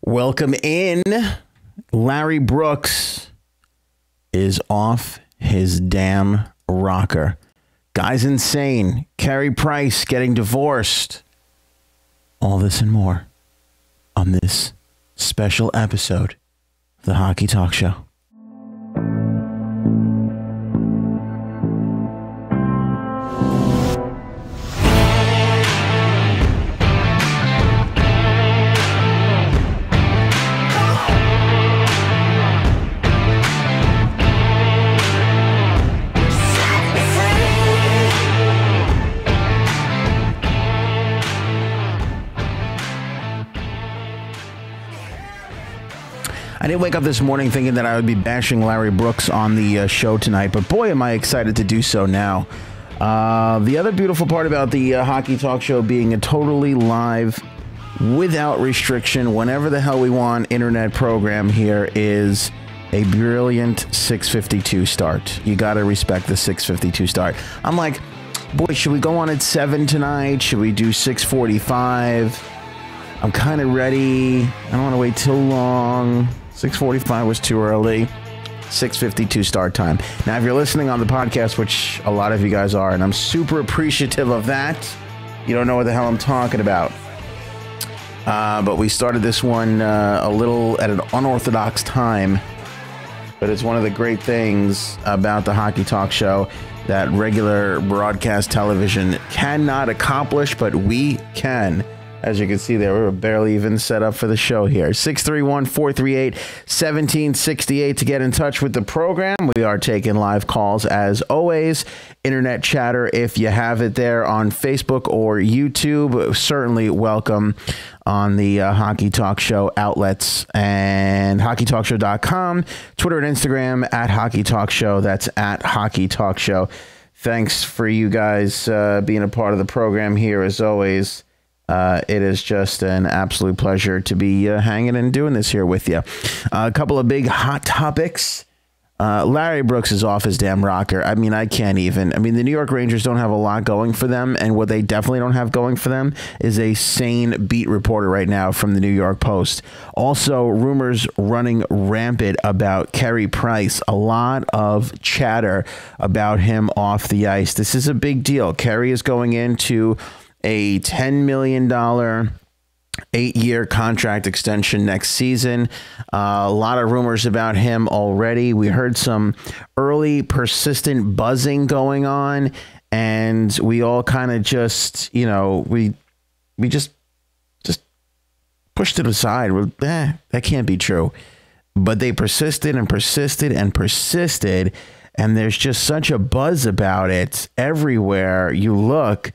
Welcome in. Larry Brooks is off his damn rocker. Guy's insane. Carey Price getting divorced. All this and more on this special episode of the Hockey Talk Show. I didn't wake up this morning thinking that I would be bashing Larry Brooks on the show tonight, but boy, am I excited to do so now. The other beautiful part about the Hockey Talk Show being a totally live, without restriction, whenever the hell we want internet program here is a brilliant 6:52 start. You got to respect the 6:52 start. I'm like, boy, should we go on at 7 tonight? Should we do 6:45? I'm kind of ready. I don't want to wait too long. 6:45 was too early. 6:52 start time. Now, if you're listening on the podcast, which a lot of you guys are, and I'm super appreciative of that, you don't know what the hell I'm talking about. But we started this one a little at an unorthodox time. But it's one of the great things about the Hockey Talk Show that regular broadcast television cannot accomplish, but we can. As you can see there, we're barely even set up for the show here. 631-438-1768 to get in touch with the program. We are taking live calls as always. Internet chatter, if you have it there on Facebook or YouTube, certainly welcome on the Hockey Talk Show outlets and hockeytalkshow.com, Twitter and Instagram at Hockey Talk Show. That's at Hockey Talk Show. Thanks for you guys being a part of the program here as always. It is just an absolute pleasure to be hanging and doing this here with you. A couple of big hot topics. Larry Brooks is off his damn rocker. I mean, I can't even. I mean, the New York Rangers don't have a lot going for them. And what they definitely don't have going for them is a sane beat reporter right now from the New York Post. Also, rumors running rampant about Carey Price. A lot of chatter about him off the ice. This is a big deal. Carey is going into a $10 million 8-year contract extension next season. A lot of rumors about him already. We heard some early persistent buzzing going on, and we all kind of just, you know, we just pushed it aside. That can't be true. But they persisted and persisted and persisted, and there's just such a buzz about it everywhere you look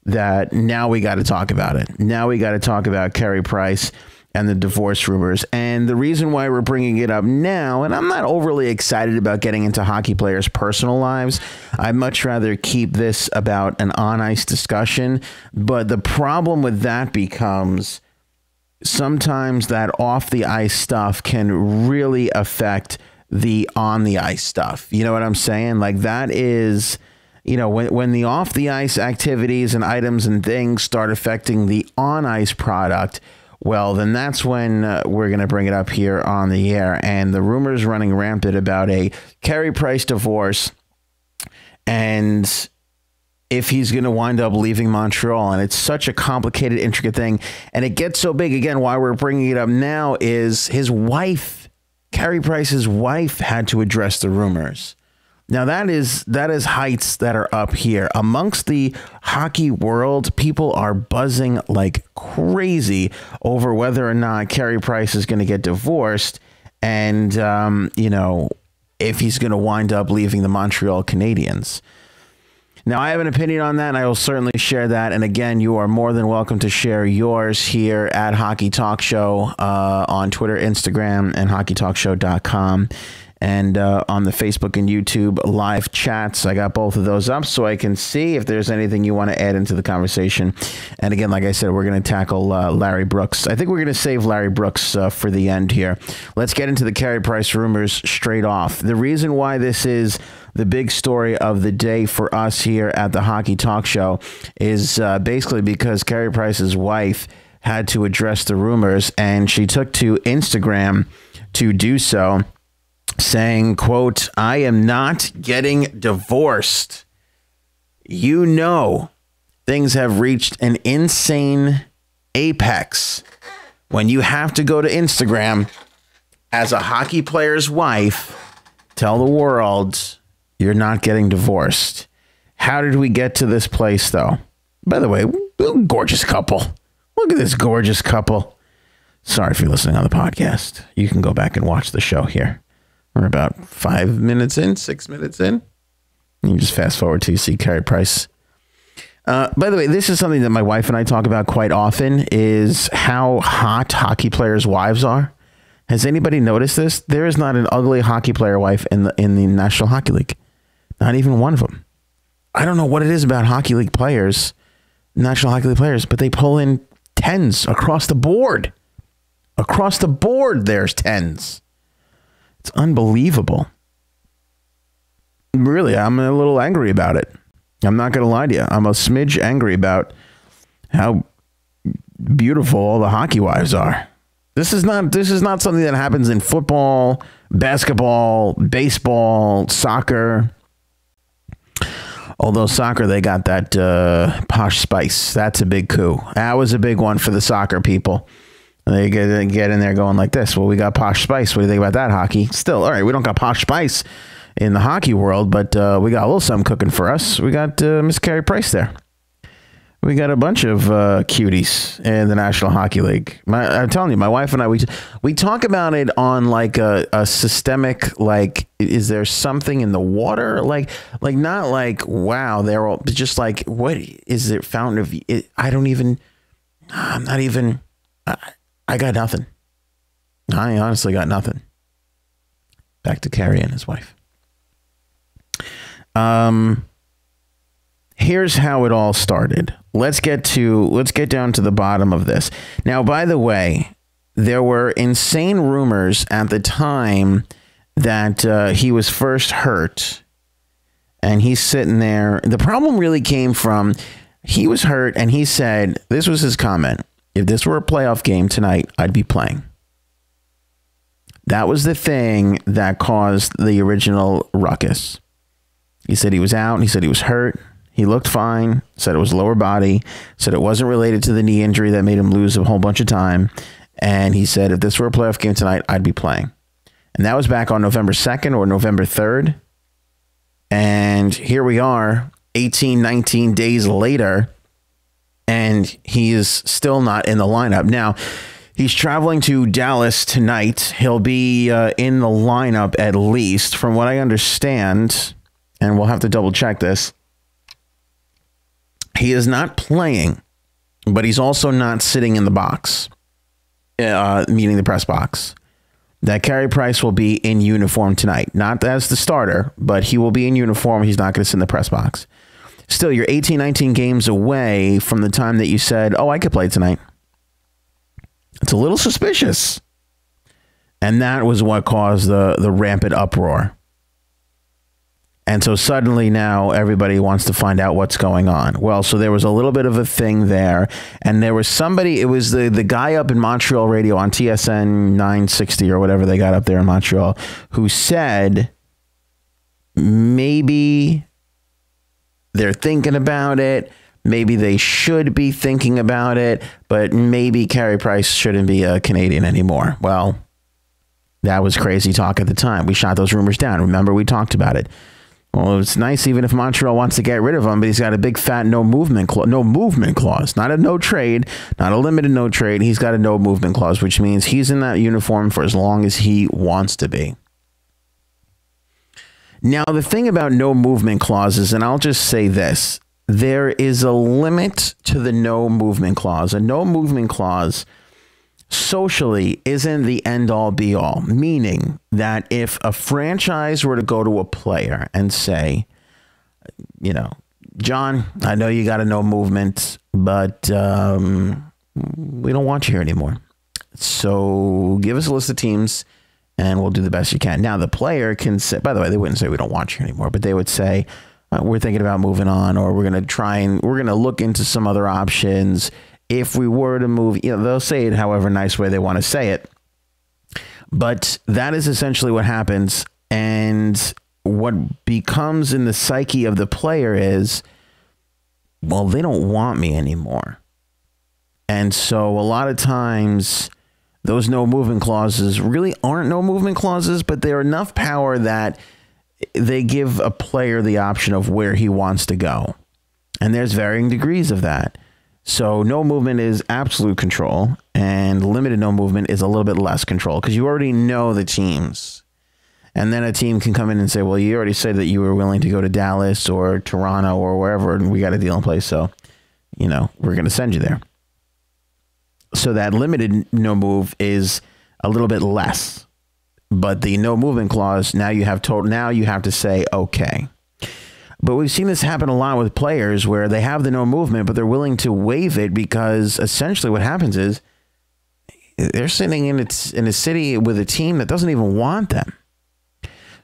that now we got to talk about it. Now we got to talk about Carey Price and the divorce rumors. And the reason why we're bringing it up now, and I'm not overly excited about getting into hockey players' personal lives. I'd much rather keep this about an on-ice discussion. But the problem with that becomes sometimes that off-the-ice stuff can really affect the on-the-ice stuff. You know what I'm saying? Like that is... You know, when the off the ice activities and items and things start affecting the on ice product, well, then that's when we're going to bring it up here on the air. And the rumors running rampant about a Carey Price divorce and if he's going to wind up leaving Montreal. And it's such a complicated, intricate thing. And it gets so big. Again, why we're bringing it up now is his wife, Carey Price's wife, had to address the rumors. Now, that is heights that are up here. Amongst the hockey world, people are buzzing like crazy over whether or not Carey Price is going to get divorced and, you know, if he's going to wind up leaving the Montreal Canadiens. Now, I have an opinion on that, and I will certainly share that. And again, you are more than welcome to share yours here at Hockey Talk Show on Twitter, Instagram, and hockeytalkshow.com. And on the Facebook and YouTube live chats, I got both of those up so I can see if there's anything you want to add into the conversation. And again, like I said, we're going to tackle Larry Brooks. I think we're going to save Larry Brooks for the end here. Let's get into the Carey Price rumors straight off. The reason why this is the big story of the day for us here at the Hockey Talk Show is basically because Carey Price's wife had to address the rumors, and she took to Instagram to do so, saying, quote, "I am not getting divorced. You know, things have reached an insane apex when you have to go to Instagram as a hockey player's wife, tell the world you're not getting divorced." How did we get to this place, though? By the way, gorgeous couple. Look at this gorgeous couple. Sorry if you're listening on the podcast. You can go back and watch the show here. We're about 5 minutes in, 6 minutes in. You just fast forward till you see Carey Price. By the way, this is something that my wife and I talk about quite often, is how hot hockey players' wives are. Has anybody noticed this? There is not an ugly hockey player wife in the National Hockey League. Not even one of them. I don't know what it is about hockey league players, National Hockey League players, but they pull in tens across the board. Across the board, there's tens. It's unbelievable. Really, I'm a little angry about it. I'm not going to lie to you. I'm a smidge angry about how beautiful all the hockey wives are. This is not something that happens in football, basketball, baseball, soccer. Although soccer, they got that posh spice. That's a big coup. That was a big one for the soccer people. They get in there going like this. Well, we got posh spice. What do you think about that, hockey? Still, all right, we don't got posh spice in the hockey world, but we got a little something cooking for us. We got Miss Carey Price there. We got a bunch of cuties in the National Hockey League. I'm telling you, my wife and I, we talk about it on like a systemic, like, is there something in the water? Like not like, wow, they're all, but just like, what is it? Fountain of, I got nothing. I honestly got nothing. Back to Carey and his wife. Here's how it all started. Let's get down to the bottom of this. Now, by the way, there were insane rumors at the time that he was first hurt, and he's sitting there. The problem really came from, he was hurt, and he said, this was his comment: "If this were a playoff game tonight, I'd be playing." That was the thing that caused the original ruckus. He said he was out, and he said he was hurt. He looked fine, said it was lower body, said it wasn't related to the knee injury that made him lose a whole bunch of time. And he said, if this were a playoff game tonight, I'd be playing. And that was back on November 2nd or November 3rd. And here we are 18, 19 days later, and he is still not in the lineup. Now, he's traveling to Dallas tonight. He'll be in the lineup at least, from what I understand, and we'll have to double check this. He is not playing, but he's also not sitting in the box, meaning the press box. That Carey Price will be in uniform tonight, not as the starter, but he will be in uniform. He's not going to sit in the press box. Still, you're 18, 19 games away from the time that you said, oh, I could play tonight. It's a little suspicious. And that was what caused the rampant uproar. And so suddenly now everybody wants to find out what's going on. Well, so there was a little bit of a thing there. And there was somebody, it was the guy up in Montreal radio on TSN 960 or whatever they got up there in Montreal, who said maybe they're thinking about it. Maybe they should be thinking about it. But maybe Carey Price shouldn't be a Canadian anymore. Well, that was crazy talk at the time. We shot those rumors down. Remember, we talked about it. Well, it's nice even if Montreal wants to get rid of him, but he's got a big fat no movement clause, not a no trade, not a limited no trade. He's got a no movement clause, which means he's in that uniform for as long as he wants to be. Now, the thing about no movement clauses, and I'll just say this, there is a limit to the no movement clause. A no movement clause socially isn't the end all be all, meaning that if a franchise were to go to a player and say, you know, John, I know you got a no movement, but we don't want you here anymore. So give us a list of teams and we'll do the best you can. Now, the player can say, by the way, they wouldn't say we don't want you anymore, but they would say, we're thinking about moving on, or we're going to look into some other options. if we were to move, they'll say it however nice way they want to say it. But that is essentially what happens. And what becomes in the psyche of the player is, well, they don't want me anymore. And so a lot of times those no movement clauses really aren't no movement clauses, but they're enough power that they give a player the option of where he wants to go. And there's varying degrees of that. So no movement is absolute control, and limited no movement is a little bit less control because you already know the teams. And then a team can come in and say, well, you already said that you were willing to go to Dallas or Toronto or wherever, and we got a deal in place. So, we're going to send you there. So that limited no move is a little bit less. But the no movement clause, now you have to say, okay. But we've seen this happen a lot with players where they have the no movement, but they're willing to waive it because essentially what happens is they're sitting in a city with a team that doesn't even want them.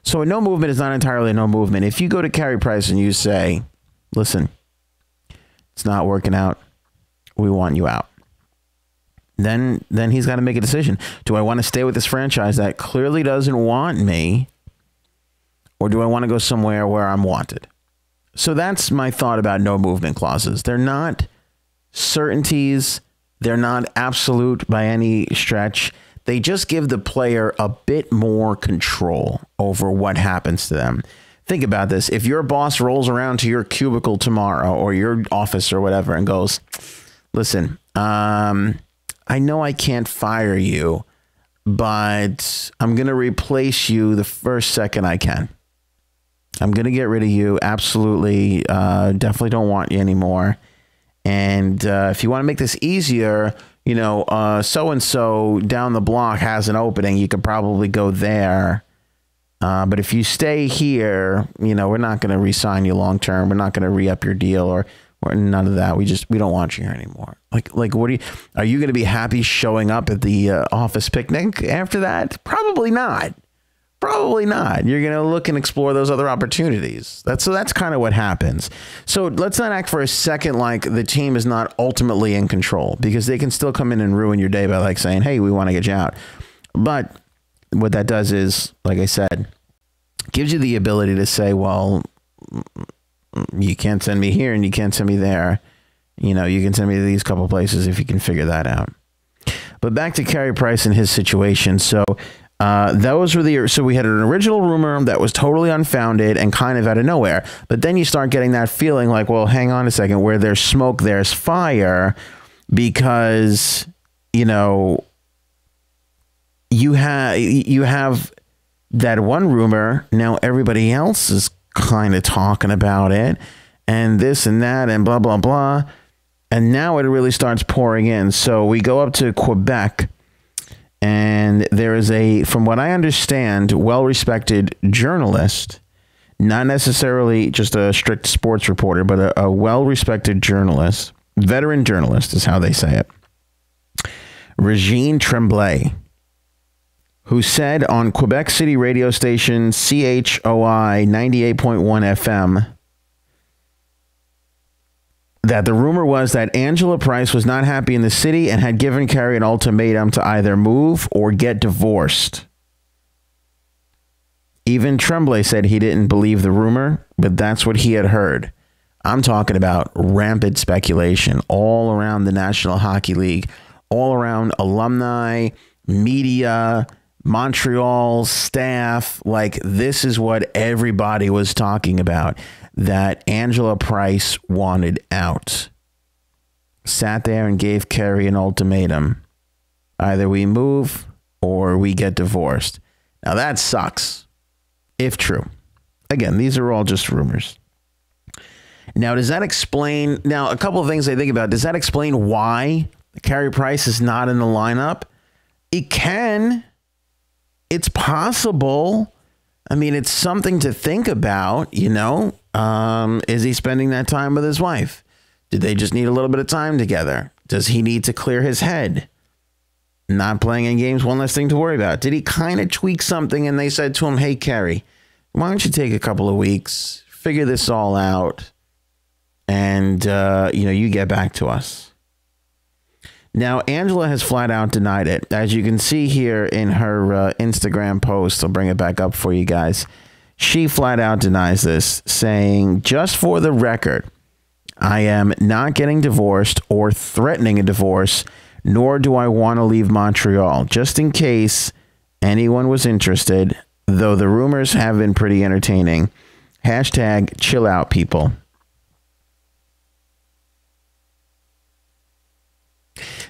So a no movement is not entirely a no movement. If you go to Carey Price and you say, listen, it's not working out, we want you out. Then he's got to make a decision. Do I want to stay with this franchise that clearly doesn't want me, or do I want to go somewhere where I'm wanted? So that's my thought about no movement clauses. They're not certainties. They're not absolute by any stretch. They just give the player a bit more control over what happens to them. Think about this. If your boss rolls around to your cubicle tomorrow or your office or whatever and goes, listen, I know I can't fire you, but I'm going to replace you the first second I can. I'm going to get rid of you. Absolutely. Definitely don't want you anymore. And if you want to make this easier, so-and-so down the block has an opening. You could probably go there. But if you stay here, we're not going to re-sign you long-term. We're not going to re-up your deal or none of that. We don't want you here anymore. Like, are you going to be happy showing up at the office picnic after that? Probably not. Probably not. You're going to look and explore those other opportunities. That's kind of what happens. So let's not act for a second like the team is not ultimately in control, because they can still come in and ruin your day by saying, hey, we want to get you out. But what that does is, like I said, gives you the ability to say, well, you can't send me here and you can't send me there. You can send me to these couple places if you can figure that out. But back to Carey Price and his situation. So so we had an original rumor that was totally unfounded and kind of out of nowhere. But then you start getting that feeling like, well, hang on a second, where there's smoke, there's fire, because, you have that one rumor. Now everybody else is kind of talking about it and this and that and blah, blah, blah. And now it really starts pouring in. So we go up to Quebec, and there is from what I understand, well-respected journalist, not necessarily just a strict sports reporter, but a well-respected journalist, veteran journalist is how they say it, Regine Tremblay, who said on Quebec City radio station CHOI 98.1 FM that the rumor was that Angela Price was not happy in the city and had given Carey an ultimatum to either move or get divorced. Even Tremblay said he didn't believe the rumor, but that's what he had heard. I'm talking about rampant speculation all around the National Hockey League, all around alumni, media, Montreal staff. Like, this is what everybody was talking about, that Angela Price wanted out. Sat there and gave Carey an ultimatum. Either we move or we get divorced. Now that sucks, if true. Again, these are all just rumors. Now, does that explain? Now, a couple of things I think about. Does that explain why Carey Price is not in the lineup? It can. It's possible. I mean, it's something to think about, Is he spending that time with his wife? Did they just need a little bit of time together? Does he need to clear his head? Not playing in games, one less thing to worry about. Did he kind of tweak something and they said to him, hey, Carey, why don't you take a couple of weeks, figure this all out, and, you get back to us? Now, Angela has flat out denied it. As you can see here in her Instagram post, I'll bring it back up for you guys. She flat out denies this, saying, just for the record, I am not getting divorced or threatening a divorce, nor do I want to leave Montreal. Just in case anyone was interested, though the rumors have been pretty entertaining. Hashtag chill out, people.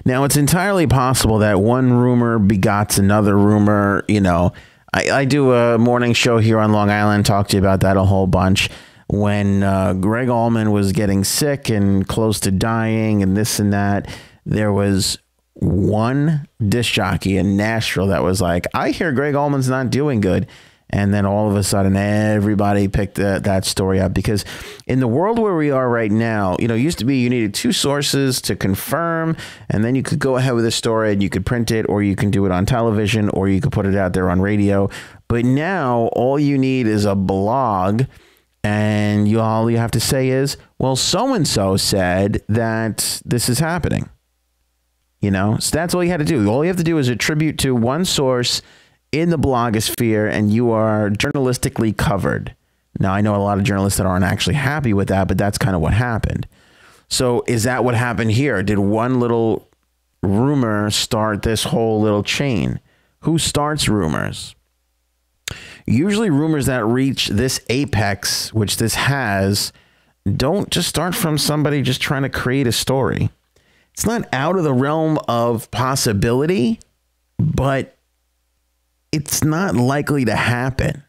Now, it's entirely possible that one rumor begots another rumor. You know, I do a morning show here on Long Island, talk to you about that a whole bunch. When Greg Allman was getting sick and close to dying and this and that, there was one disc jockey in Nashville that was like, I hear Greg Allman's not doing good. And then all of a sudden, everybody picked that story up, because in the world where we are right now, you know, it used to be you needed two sources to confirm, and then you could go ahead with a story and you could print it, or you can do it on television, or you could put it out there on radio. But now all you need is a blog, and all you have to say is, well, so-and-so said that this is happening. You know, so that's all you had to do. All you have to do is attribute to one source in the blogosphere, and you are journalistically covered. Now, I know a lot of journalists that aren't actually happy with that, but that's kind of what happened. So is that what happened here? Did one little rumor start this whole little chain? Who starts rumors? Usually rumors that reach this apex, which this has, don't just start from somebody just trying to create a story. It's not out of the realm of possibility, but it's not likely to happen.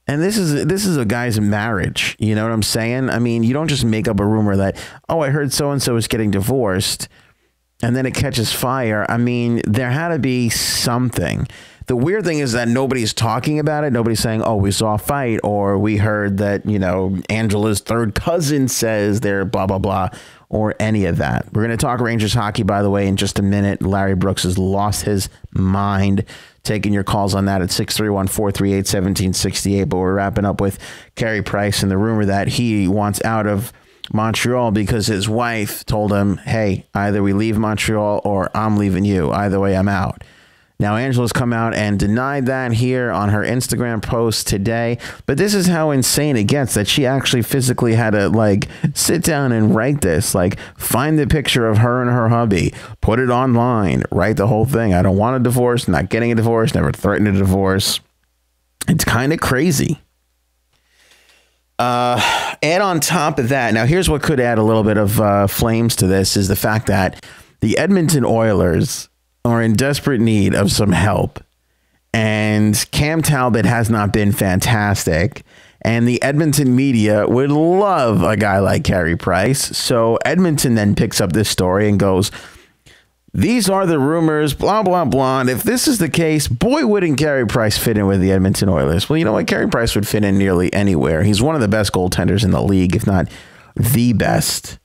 And this is a guy's marriage. You know what I'm saying? I mean, you don't just make up a rumor that, oh, I heard so-and-so is getting divorced, and then it catches fire. I mean, there had to be something. The weird thing is that nobody's talking about it. Nobody's saying, oh, we saw a fight, or we heard that, you know, Angela's third cousin says they're blah, blah, blah, or any of that. We're going to talk Rangers hockey, by the way, in just a minute. Larry Brooks has lost his mind. Taking your calls on that at 631-438-1768. But we're wrapping up with Carey Price and the rumor that he wants out of Montreal because his wife told him, hey, either we leave Montreal or I'm leaving you. Either way, I'm out. Now, Angela's come out and denied that here on her Instagram post today. But this is how insane it gets, that she actually physically had to, like, sit down and write this. Like, find the picture of her and her hubby, put it online, write the whole thing. I don't want a divorce, not getting a divorce, never threatened a divorce. It's kind of crazy. And on top of that, now here's what could add a little bit of flames to this, is the fact that the Edmonton Oilers are in desperate need of some help, and Cam Talbot has not been fantastic, and the Edmonton media would love a guy like Carey Price. So Edmonton then picks up this story and goes, these are the rumors, blah, blah, blah. And if this is the case, boy, wouldn't Carey Price fit in with the Edmonton Oilers. Well, you know what? Carey Price would fit in nearly anywhere. He's one of the best goaltenders in the league, if not the best.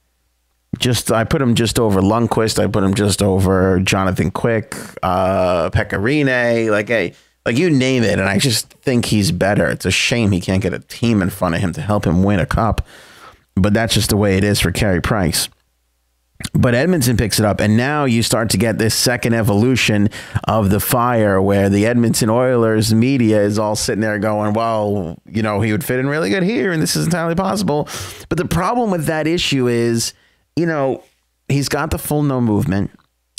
I put him just over Lundqvist. I put him just over Jonathan Quick, Pecorine, like you name it. And I just think he's better. It's a shame he can't get a team in front of him to help him win a cup. But that's just the way it is for Carey Price. But Edmonton picks it up, and now you start to get this second evolution of the fire, where the Edmonton Oilers media is all sitting there going, well, you know, he would fit in really good here, and this is entirely possible. But the problem with that issue is, you know, he's got the full no movement.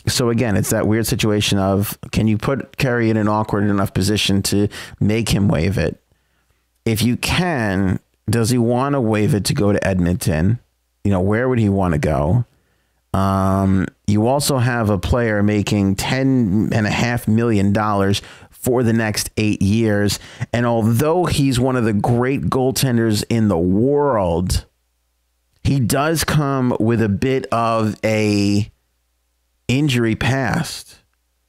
So again, it's that weird situation of, can you put Carey in an awkward enough position to make him waive it? If you can, does he want to waive it to go to Edmonton? You know, where would he want to go? You also have a player making $10.5 million for the next 8 years. And although he's one of the great goaltenders in the world, he does come with a bit of a injury past.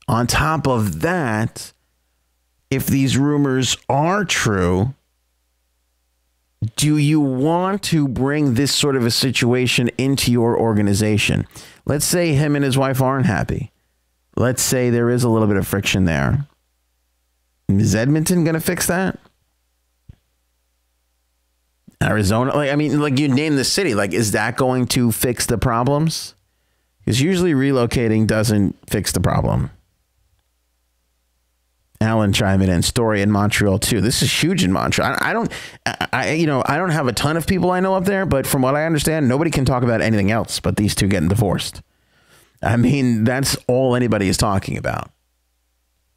On top of that, if these rumors are true, do you want to bring this sort of a situation into your organization? Let's say him and his wife aren't happy. Let's say there is a little bit of friction there. Is Edmonton going to fix that? Arizona? Like, I mean, like, you name the city. Like, is that going to fix the problems? Because usually relocating doesn't fix the problem. Alan chiming in. Story in Montreal too. This is huge in Montreal. I don't have a ton of people I know up there, but from what I understand, nobody can talk about anything else but these two getting divorced. I mean, that's all anybody is talking about.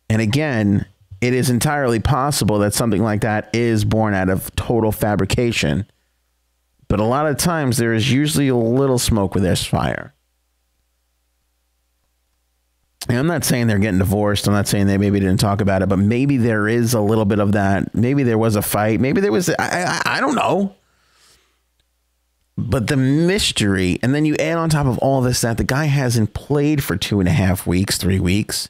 And again, it is entirely possible that something like that is born out of total fabrication. But a lot of times there is usually a little smoke where there's fire. And I'm not saying they're getting divorced. I'm not saying they maybe didn't talk about it, but maybe there is a little bit of that. Maybe there was a fight. Maybe there was, I don't know. But the mystery, and then you add on top of all this that the guy hasn't played for 2.5 weeks, 3 weeks.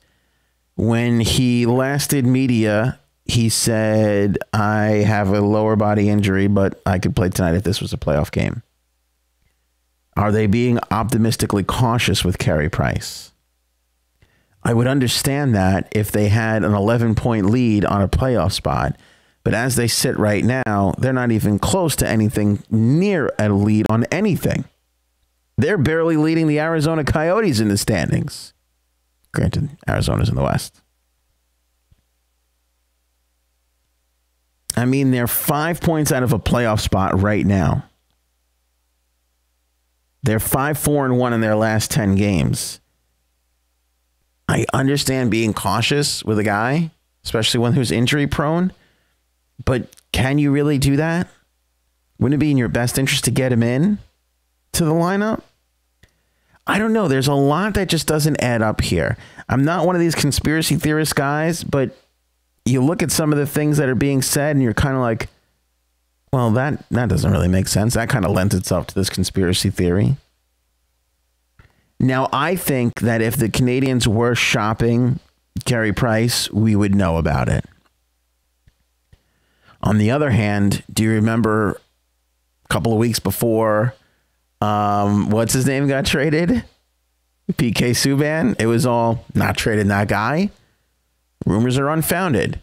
When he last did media, he said, I have a lower body injury, but I could play tonight if this was a playoff game. Are they being optimistically cautious with Carey Price? I would understand that if they had an 11-point lead on a playoff spot. But as they sit right now, they're not even close to anything near a lead on anything. They're barely leading the Arizona Coyotes in the standings. Granted, Arizona's in the West. I mean, they're 5 points out of a playoff spot right now. They're 5-4-1 in their last 10 games. I understand being cautious with a guy, especially one who's injury prone. But can you really do that? Wouldn't it be in your best interest to get him in to the lineup? I don't know. There's a lot that just doesn't add up here. I'm not one of these conspiracy theorist guys, but you look at some of the things that are being said and you're kind of like, well, that doesn't really make sense. That kind of lends itself to this conspiracy theory. Now, I think that if the Canadians were shopping Carey Price, we would know about it. On the other hand, do you remember a couple of weeks before, what's his name got traded? PK Subban. It was all not traded that guy. Rumors are unfounded.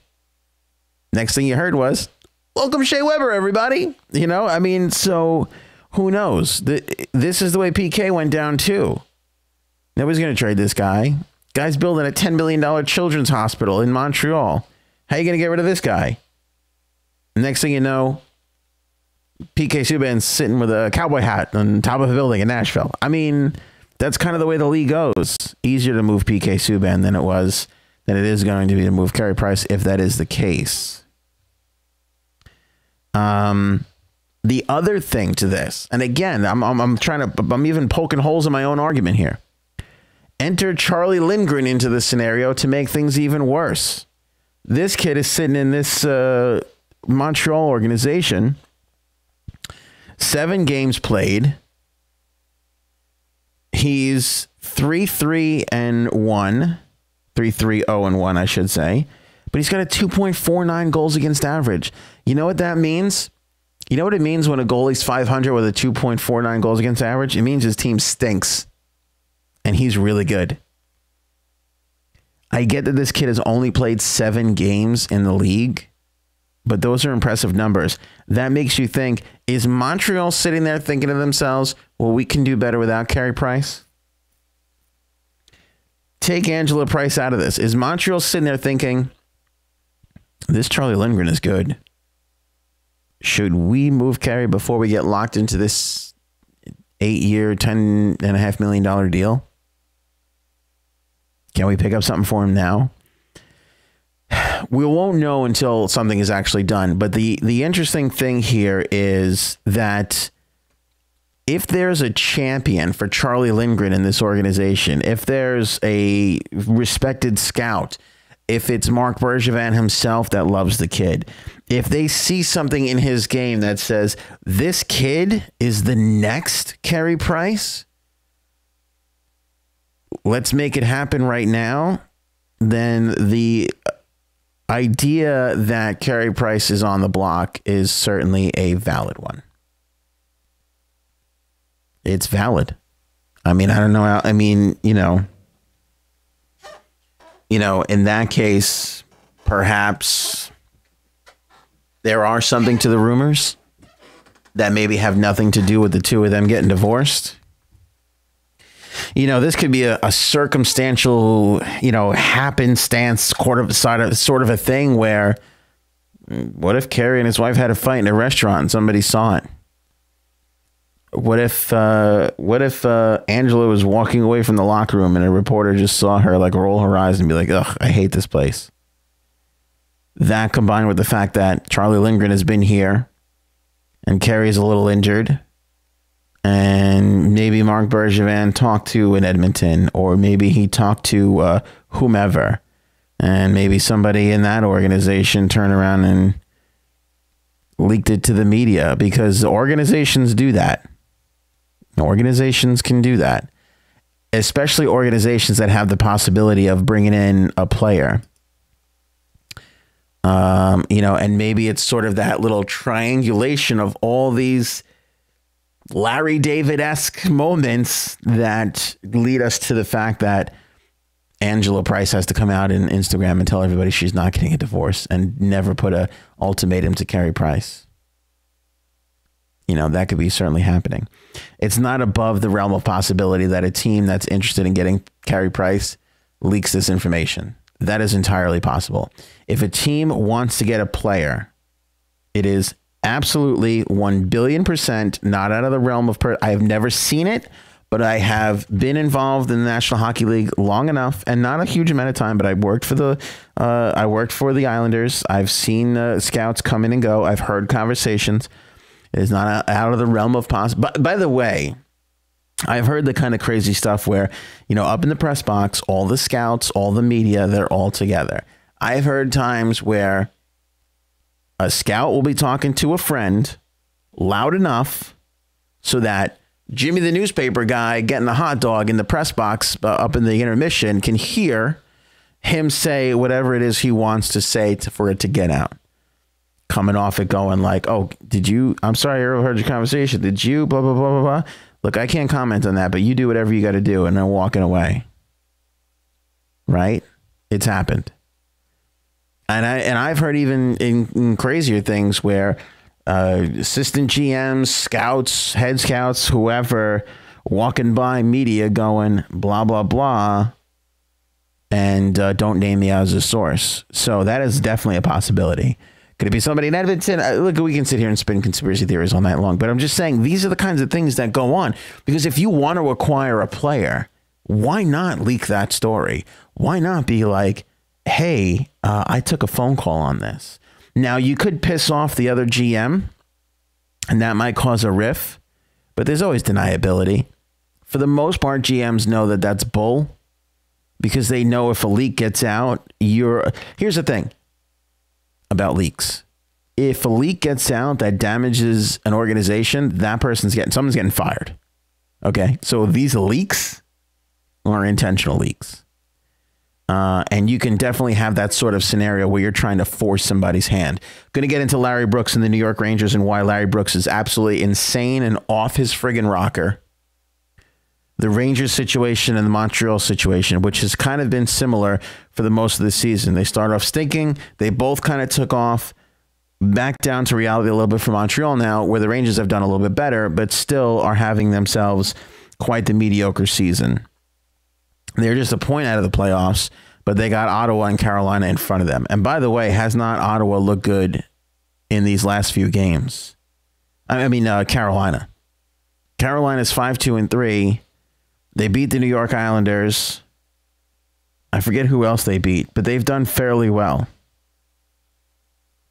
Next thing you heard was, welcome Shea Weber, everybody. You know, I mean, so who knows? This is the way PK went down too. Nobody's going to trade this guy. Guy's building a $10 million children's hospital in Montreal. How are you going to get rid of this guy? Next thing you know, PK Subban's sitting with a cowboy hat on top of a building in Nashville. I mean, that's kind of the way the league goes. Easier to move PK Subban than it is going to be to move Carey Price if that is the case. The other thing to this, and again, I'm even poking holes in my own argument here. Enter Charlie Lindgren into the scenario to make things even worse. This kid is sitting in this Montreal organization, 7 games played. He's 3-3-1, 3-3-0-1, I should say. But he's got a 2.49 goals against average. You know what that means? You know what it means when a goalie's 500 with a 2.49 goals against average? It means his team stinks. And he's really good. I get that this kid has only played 7 games in the league, but those are impressive numbers. That makes you think, is Montreal sitting there thinking to themselves, well, we can do better without Carey Price? Take Angela Price out of this. Is Montreal sitting there thinking, this Charlie Lindgren is good? Should we move Carey before we get locked into this 8-year, $10.5 million deal? Can we pick up something for him now? We won't know until something is actually done. But the interesting thing here is that if there's a champion for Charlie Lindgren in this organization, if there's a respected scout, if it's Mark Bergevin himself that loves the kid, if they see something in his game that says, this kid is the next Carey Price, let's make it happen right now, then the idea that Carey Price is on the block is certainly a valid one. It's valid. I mean, I don't know how, I mean, you know, in that case, perhaps there are something to the rumors that maybe have nothing to do with the two of them getting divorced. this could be a circumstantial, happenstance sort of a thing where, what if Carey and his wife had a fight in a restaurant and somebody saw it? What if Angela was walking away from the locker room and a reporter just saw her like roll her eyes and be like, ugh, I hate this place. That combined with the fact that Charlie Lindgren has been here and Carey's a little injured, and maybe Mark Bergevin talked to in Edmonton, or maybe he talked to whomever, and maybe somebody in that organization turned around and leaked it to the media, because organizations do that. Organizations can do that, especially organizations that have the possibility of bringing in a player. And maybe it's sort of that little triangulation of all these Larry David-esque moments that lead us to the fact that Angela Price has to come out in Instagram and tell everybody she's not getting a divorce, and never put a ultimatum to Carey Price. That could be certainly happening. It's not above the realm of possibility that a team that's interested in getting Carey Price leaks this information. That is entirely possible. If a team wants to get a player, it is absolutely 1 billion% not out of the realm of I have never seen it, but I have been involved in the National Hockey League long enough, and not a huge amount of time, but I worked for the Islanders. I've seen scouts come in and go. I've heard conversations. It is not out of the realm of possible. But by the way, I've heard the kind of crazy stuff where, up in the press box, all the scouts, all the media, they're all together. I've heard times where a scout will be talking to a friend loud enough so that Jimmy, the newspaper guy getting a hot dog in the press box up in the intermission, can hear him say whatever it is he wants to say for it to get out. Coming off it going like, oh, I'm sorry, I overheard your conversation. Did you blah, blah, blah, blah, blah. Look, I can't comment on that, but you do whatever you got to do. And then walking away. Right? It's happened. And I've heard even in crazier things where assistant GMs, scouts, head scouts, whoever, walking by media going blah, blah, blah, and don't name me as a source. So that is definitely a possibility. Could it be somebody in Edmonton? Look, we can sit here and spin conspiracy theories all night long, but I'm just saying these are the kinds of things that go on, because if you want to acquire a player, why not leak that story? Why not be like, hey, I took a phone call on this. Now, you could piss off the other GM, and that might cause a riff, but there's always deniability. For the most part, GMs know that that's bull, because they know if a leak gets out, here's the thing about leaks. If a leak gets out that damages an organization, someone's getting fired. Okay. So these leaks are intentional leaks. And you can definitely have that sort of scenario where you're trying to force somebody's hand. Going to get into Larry Brooks and the New York Rangers and why Larry Brooks is absolutely insane and off his friggin' rocker. The Rangers situation and the Montreal situation, which has kind of been similar for the most of the season. They started off stinking. They both kind of took off, back down to reality a little bit for Montreal now, where the Rangers have done a little bit better, but still are having themselves quite the mediocre season. They're just a point out of the playoffs, but they got Ottawa and Carolina in front of them. And by the way, has not Ottawa looked good in these last few games? Carolina. Carolina's 5-2-3. They beat the New York Islanders. I forget who else they beat, but they've done fairly well.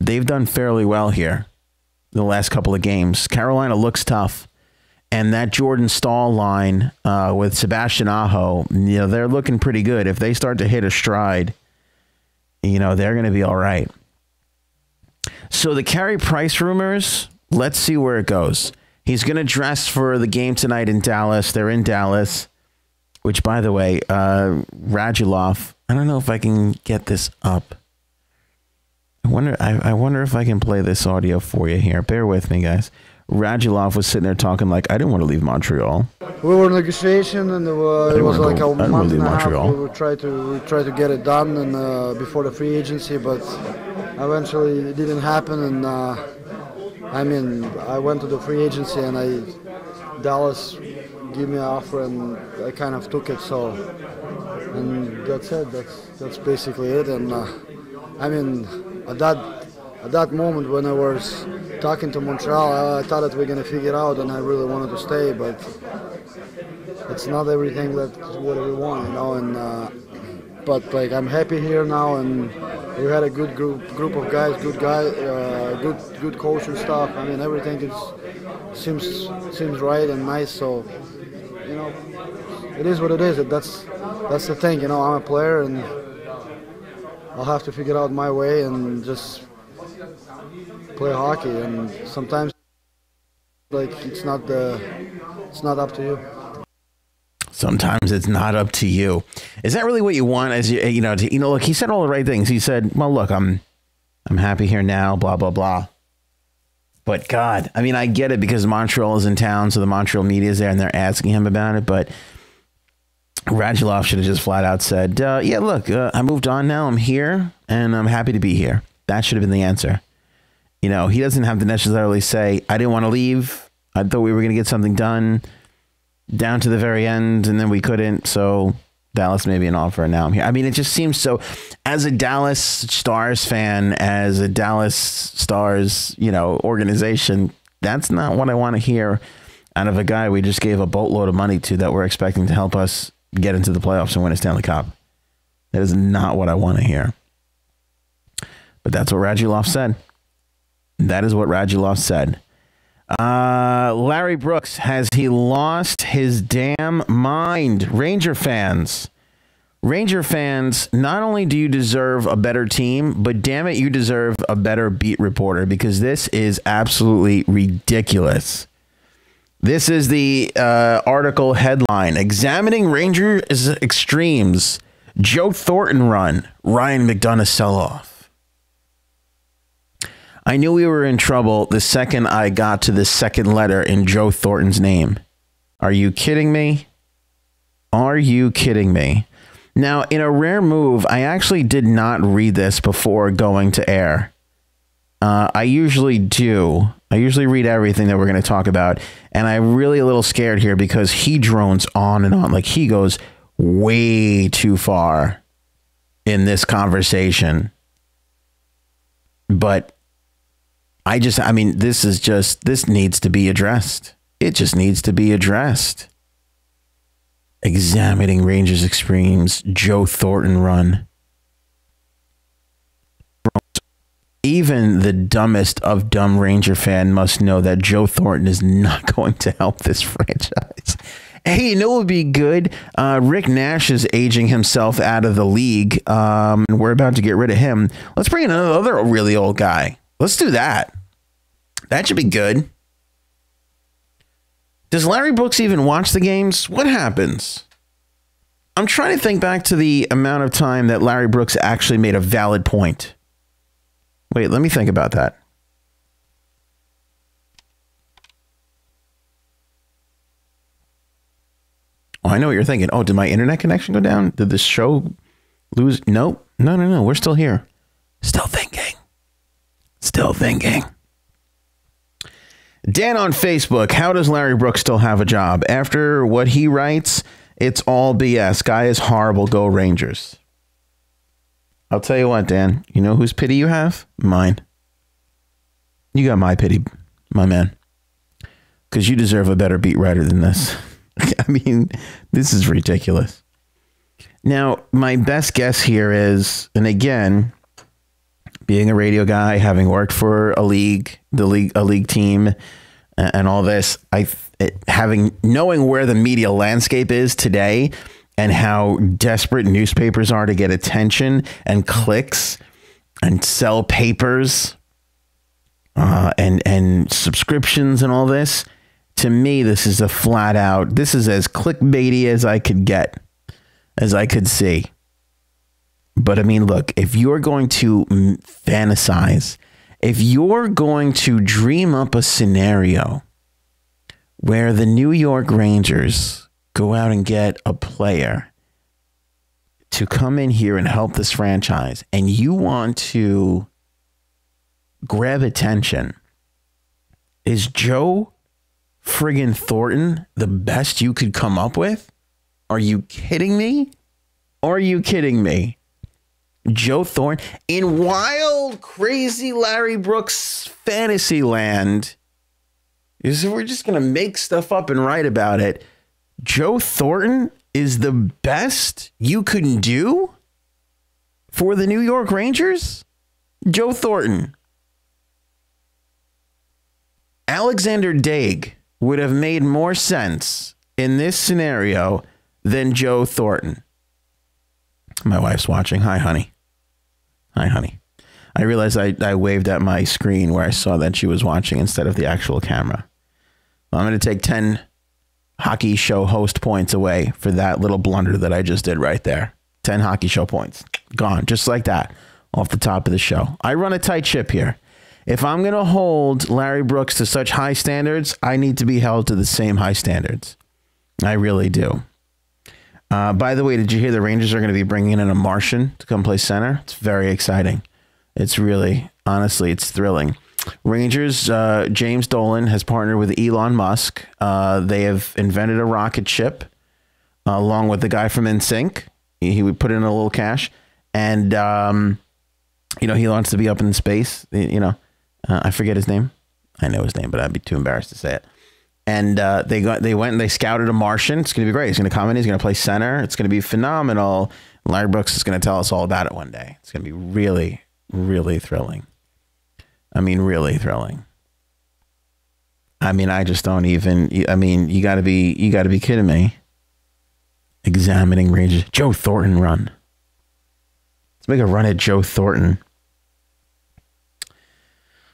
They've done fairly well here the last couple of games. Carolina looks tough. And that Jordan Stahl line with Sebastian Aho, they're looking pretty good. If they start to hit a stride, they're going to be all right. So the Carey Price rumors, let's see where it goes. He's going to dress for the game tonight in Dallas. They're in Dallas, which, by the way, Radulov, I don't know if I can get this up. I wonder if I can play this audio for you here. Bear with me, guys. Radulov was sitting there talking like, I didn't want to leave Montreal. We were in negotiation, and it was like a month and a half. We try to get it done and before the free agency, but eventually it didn't happen. And I went to the free agency, and Dallas give me an offer, and I kind of took it. So, and that's it. That's basically it. And I mean, at that moment when I was talking to Montreal, I thought that we're gonna figure it out, and I really wanted to stay, but it's not everything that what we want, you know. And but like I'm happy here now, and we had a good group of guys, good coach and stuff. I mean, everything seems right and nice. So, you know, it is what it is. That's the thing, you know. I'm a player, and I'll have to figure out my way and just play hockey. And sometimes, like, it's not up to you. Sometimes it's not up to you. Is that really what you want? As you know, look, he said all the right things. He said, well, look, I'm happy here now, blah, blah, blah. But God, I mean, I get it because Montreal is in town. So the Montreal media is there and they're asking him about it. But Radulov should have just flat out said, yeah, look, I moved on now. I'm here and I'm happy to be here. That should have been the answer. You know, he doesn't have to necessarily say, I didn't want to leave. I thought we were going to get something done down to the very end, and then we couldn't. So Dallas made me an offer, and now I'm here. I mean, it just seems so. As a Dallas Stars fan, as a Dallas Stars, you know, organization, that's not what I want to hear out of a guy we just gave a boatload of money to that we're expecting to help us get into the playoffs and win a Stanley Cup. That is not what I want to hear. But that's what Radulov said. That is what Radulov said. Larry Brooks, has he lost his damn mind? Ranger fans, not only do you deserve a better team, but damn it, you deserve a better beat reporter, because this is absolutely ridiculous. This is the article headline: Examining Rangers Extremes, Joe Thornton run, Ryan McDonough sell-off. I knew we were in trouble the second I got to the second letter in Joe Thornton's name. Are you kidding me? Are you kidding me? Now, in a rare move, I actually did not read this before going to air. I usually do. I usually read everything that we're going to talk about. And I'm really a little scared here because he drones on and on. Like, he goes way too far in this conversation. But I mean, this needs to be addressed. It just needs to be addressed. Examining Rangers Extremes, Joe Thornton run. Even the dumbest of dumb Ranger fan must know that Joe Thornton is not going to help this franchise. Hey, you know what would be good? Rick Nash is aging himself out of the league. And we're about to get rid of him. Let's bring in another really old guy. Let's do that. That should be good. Does Larry Brooks even watch the games? What happens? I'm trying to think back to the amount of time that Larry Brooks actually made a valid point. Wait, let me think about that. Oh, I know what you're thinking. Oh, did my internet connection go down? Did this show lose? Nope. No. We're still here. Still thinking. Still thinking. Dan on Facebook, how does Larry Brooks still have a job? After what he writes, it's all BS. Guy is horrible. Go Rangers. I'll tell you what, Dan. You know whose pity you have? Mine. You got my pity, my man. Because you deserve a better beat writer than this. I mean, this is ridiculous. Now, my best guess here is, and again, being a radio guy, having worked for a league team, and all this, knowing where the media landscape is today, and how desperate newspapers are to get attention and clicks, and sell papers, and subscriptions and all this. To me, this is a flat out. This is as clickbaity as I could get, as I could see. But I mean, look, if you're going to fantasize, if you're going to dream up a scenario where the New York Rangers go out and get a player to come in here and help this franchise, and you want to grab attention, is Joe friggin' Thornton the best you could come up with? Are you kidding me? Are you kidding me? Joe Thornton in wild, crazy Larry Brooks fantasy land. We're just going to make stuff up and write about it. Joe Thornton is the best you can do for the New York Rangers? Joe Thornton. Alexander Daig would have made more sense in this scenario than Joe Thornton. My wife's watching. Hi, honey. Hi, honey. I realized I waved at my screen where I saw that she was watching instead of the actual camera. Well, I'm going to take 10 hockey show host points away for that little blunder that I just did right there. 10 hockey show points. Gone. Just like that. Off the top of the show. I run a tight ship here. If I'm going to hold Larry Brooks to such high standards, I need to be held to the same high standards. I really do. By the way, did you hear the Rangers are going to be bringing in a Martian to come play center? It's very exciting. It's really, honestly, it's thrilling. Rangers, James Dolan has partnered with Elon Musk. They have invented a rocket ship along with the guy from NSYNC. He would put in a little cash. And, he wants to be up in space. I forget his name. I know his name, but I'd be too embarrassed to say it. And they went and they scouted a Martian. It's going to be great. He's going to come in. He's going to play center. It's going to be phenomenal. Larry Brooks is going to tell us all about it one day. It's going to be really, really thrilling. I mean, really thrilling. I mean, I just don't even. I mean, you got to be kidding me. Examining Rangers. Joe Thornton run. Let's make a run at Joe Thornton.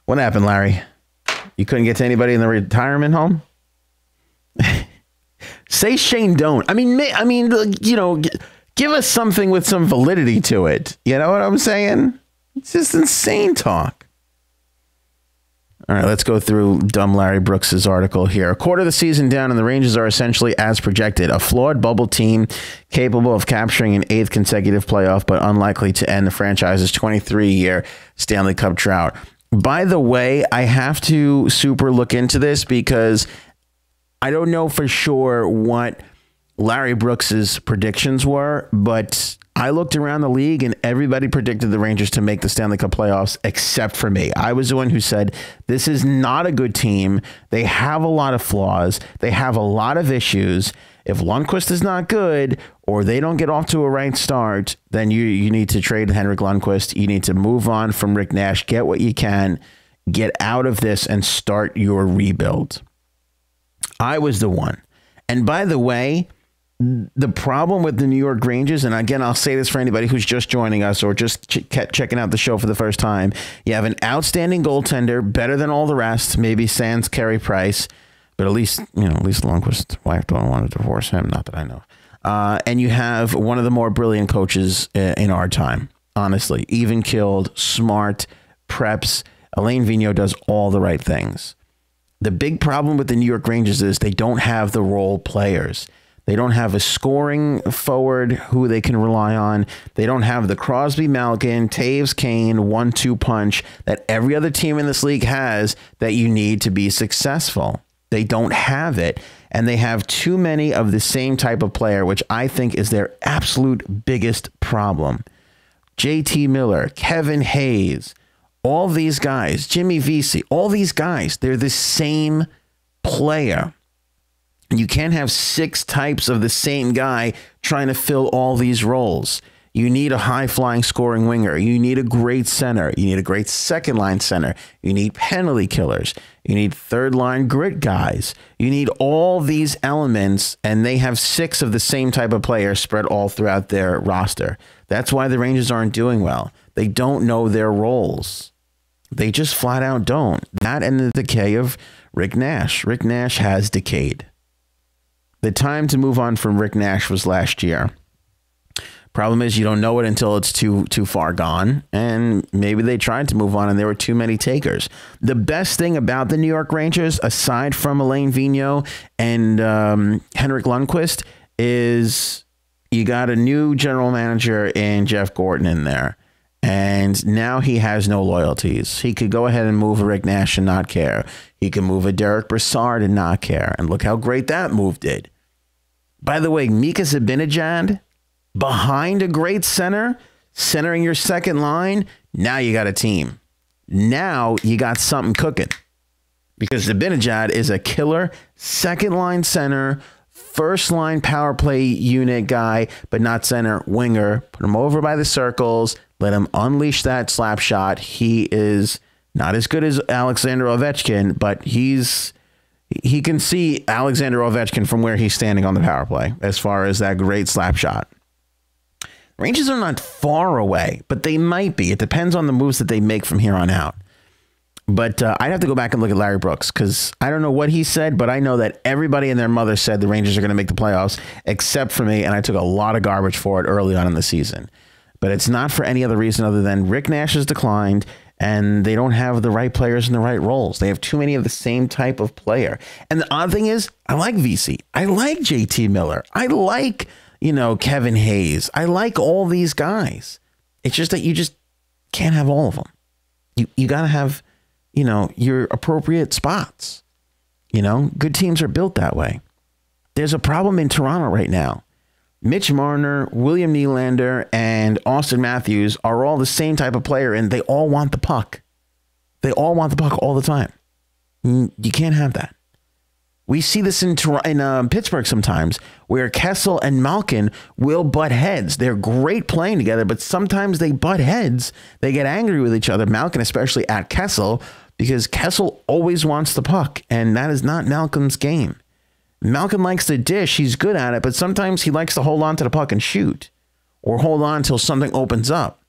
What happened, Larry? You couldn't get to anybody in the retirement home? Say Shane don't. I mean, give us something with some validity to it. You know what I'm saying? It's just insane talk. All right, let's go through dumb Larry Brooks's article here. A quarter of the season down, and the Rangers are essentially as projected. A flawed bubble team capable of capturing an 8th consecutive playoff, but unlikely to end the franchise's 23-year Stanley Cup drought. By the way, I have to super look into this because I don't know for sure what Larry Brooks's predictions were, but I looked around the league and everybody predicted the Rangers to make the Stanley Cup playoffs except for me. I was the one who said, this is not a good team. They have a lot of flaws. They have a lot of issues. If Lundqvist is not good or they don't get off to a right start, then you need to trade Henrik Lundqvist. You need to move on from Rick Nash, get what you can, get out of this and start your rebuild. I was the one. And by the way, the problem with the New York Rangers, and again, I'll say this for anybody who's just joining us or just checking out the show for the first time, you have an outstanding goaltender, better than all the rest, maybe sans Carey Price, but at least Lundqvist's wife don't want to divorce him, not that I know. And you have one of the more brilliant coaches in our time, honestly, even-keeled, smart, preps. Alain Vigneault does all the right things. The big problem with the New York Rangers is they don't have the role players. They don't have a scoring forward who they can rely on. They don't have the Crosby, Malkin, Taves, Kane 1-2 punch that every other team in this league has that you need to be successful. They don't have it. And they have too many of the same type of player, which I think is their absolute biggest problem. JT Miller, Kevin Hayes, all these guys, Jimmy Vesey, all these guys, they're the same player. You can't have 6 types of the same guy trying to fill all these roles. You need a high-flying scoring winger. You need a great center. You need a great second-line center. You need penalty killers. You need third-line grit guys. You need all these elements, and they have 6 of the same type of players spread all throughout their roster. That's why the Rangers aren't doing well. They don't know their roles. They just flat out don't. That and the decay of Rick Nash. Rick Nash has decayed. The time to move on from Rick Nash was last year. Problem is you don't know it until it's too far gone. And maybe they tried to move on and there were too many takers. The best thing about the New York Rangers, aside from Alain Vigneault and Henrik Lundqvist, is you got a new general manager in Jeff Gorton in there. And now he has no loyalties. He could go ahead and move a Rick Nash and not care. He could move a Derek Brassard and not care. And look how great that move did. By the way, Mika Zibanejad, behind a great center, centering your second line, now you got a team. Now you got something cooking. Because Zibanejad is a killer second line center, first line power play unit guy, but not center, winger. Put him over by the circles. Let him unleash that slap shot. He is not as good as Alexander Ovechkin, but he can see Alexander Ovechkin from where he's standing on the power play as far as that great slap shot. Rangers are not far away, but they might be. It depends on the moves that they make from here on out. But I'd have to go back and look at Larry Brooks because I don't know what he said, but I know that everybody and their mother said the Rangers are going to make the playoffs except for me, and I took a lot of garbage for it early on in the season. But it's not for any other reason other than Rick Nash has declined, and they don't have the right players in the right roles. They have too many of the same type of player. And the odd thing is, I like VC. I like JT Miller. I like, Kevin Hayes. I like all these guys. It's just that you just can't have all of them. You got to have, your appropriate spots. Good teams are built that way. There's a problem in Toronto right now. Mitch Marner, William Nylander, and Austin Matthews are all the same type of player, and they all want the puck. They all want the puck all the time. You can't have that. We see this in Pittsburgh sometimes, where Kessel and Malkin will butt heads. They're great playing together, but sometimes they butt heads. They get angry with each other, Malkin especially at Kessel, because Kessel always wants the puck, and that is not Malkin's game. Malkin likes to dish. He's good at it, but sometimes he likes to hold on to the puck and shoot or hold on until something opens up.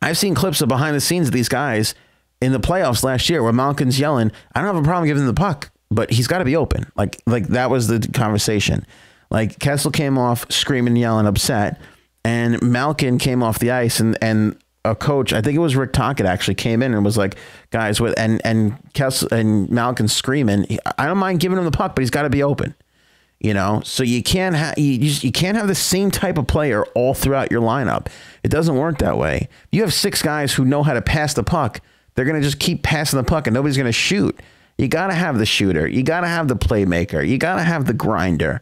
I've seen clips of behind the scenes of these guys in the playoffs last year where Malkin's yelling, I don't have a problem giving him the puck, but he's got to be open. Like that was the conversation. Like Kessel came off screaming, yelling, upset, and Malkin came off the ice and a coach, I think it was Rick Tocchet, actually came in and was like, guys, and Kessel and Malkin screaming, I don't mind giving him the puck, but he's got to be open. So you can't have you can't have the same type of player all throughout your lineup. It doesn't work that way. You have 6 guys who know how to pass the puck. They're going to just keep passing the puck and nobody's going to shoot. You got to have the shooter. You got to have the playmaker. You got to have the grinder.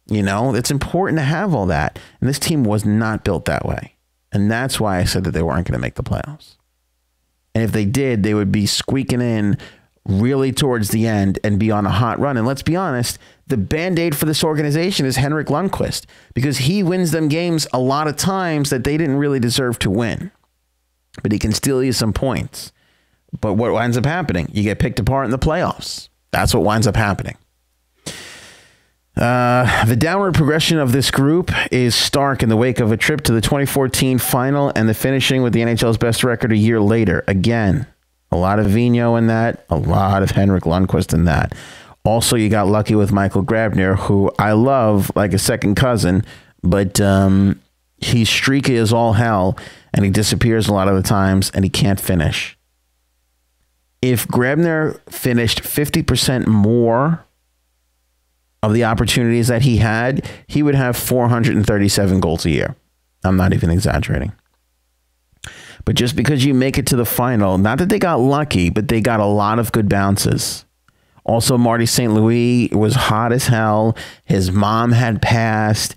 It's important to have all that. And this team was not built that way. And that's why I said that they weren't going to make the playoffs. And if they did, they would be squeaking in really towards the end and be on a hot run. And let's be honest, the Band-Aid for this organization is Henrik Lundqvist, because he wins them games a lot of times that they didn't really deserve to win. But he can steal you some points. But what winds up happening? You get picked apart in the playoffs. That's what winds up happening. The downward progression of this group is stark in the wake of a trip to the 2014 final and the finishing with the NHL's best record a year later. Again, a lot of Vigneault in that, a lot of Henrik Lundqvist in that. Also, you got lucky with Michael Grabner, who I love like a second cousin, but he's streaky as all hell, and he disappears a lot of the times, and he can't finish. If Grabner finished 50% more of the opportunities that he had, he would have 437 goals a year. I'm not even exaggerating. But just because you make it to the final, not that they got lucky, but they got a lot of good bounces. Also, Marty St. Louis was hot as hell. His mom had passed.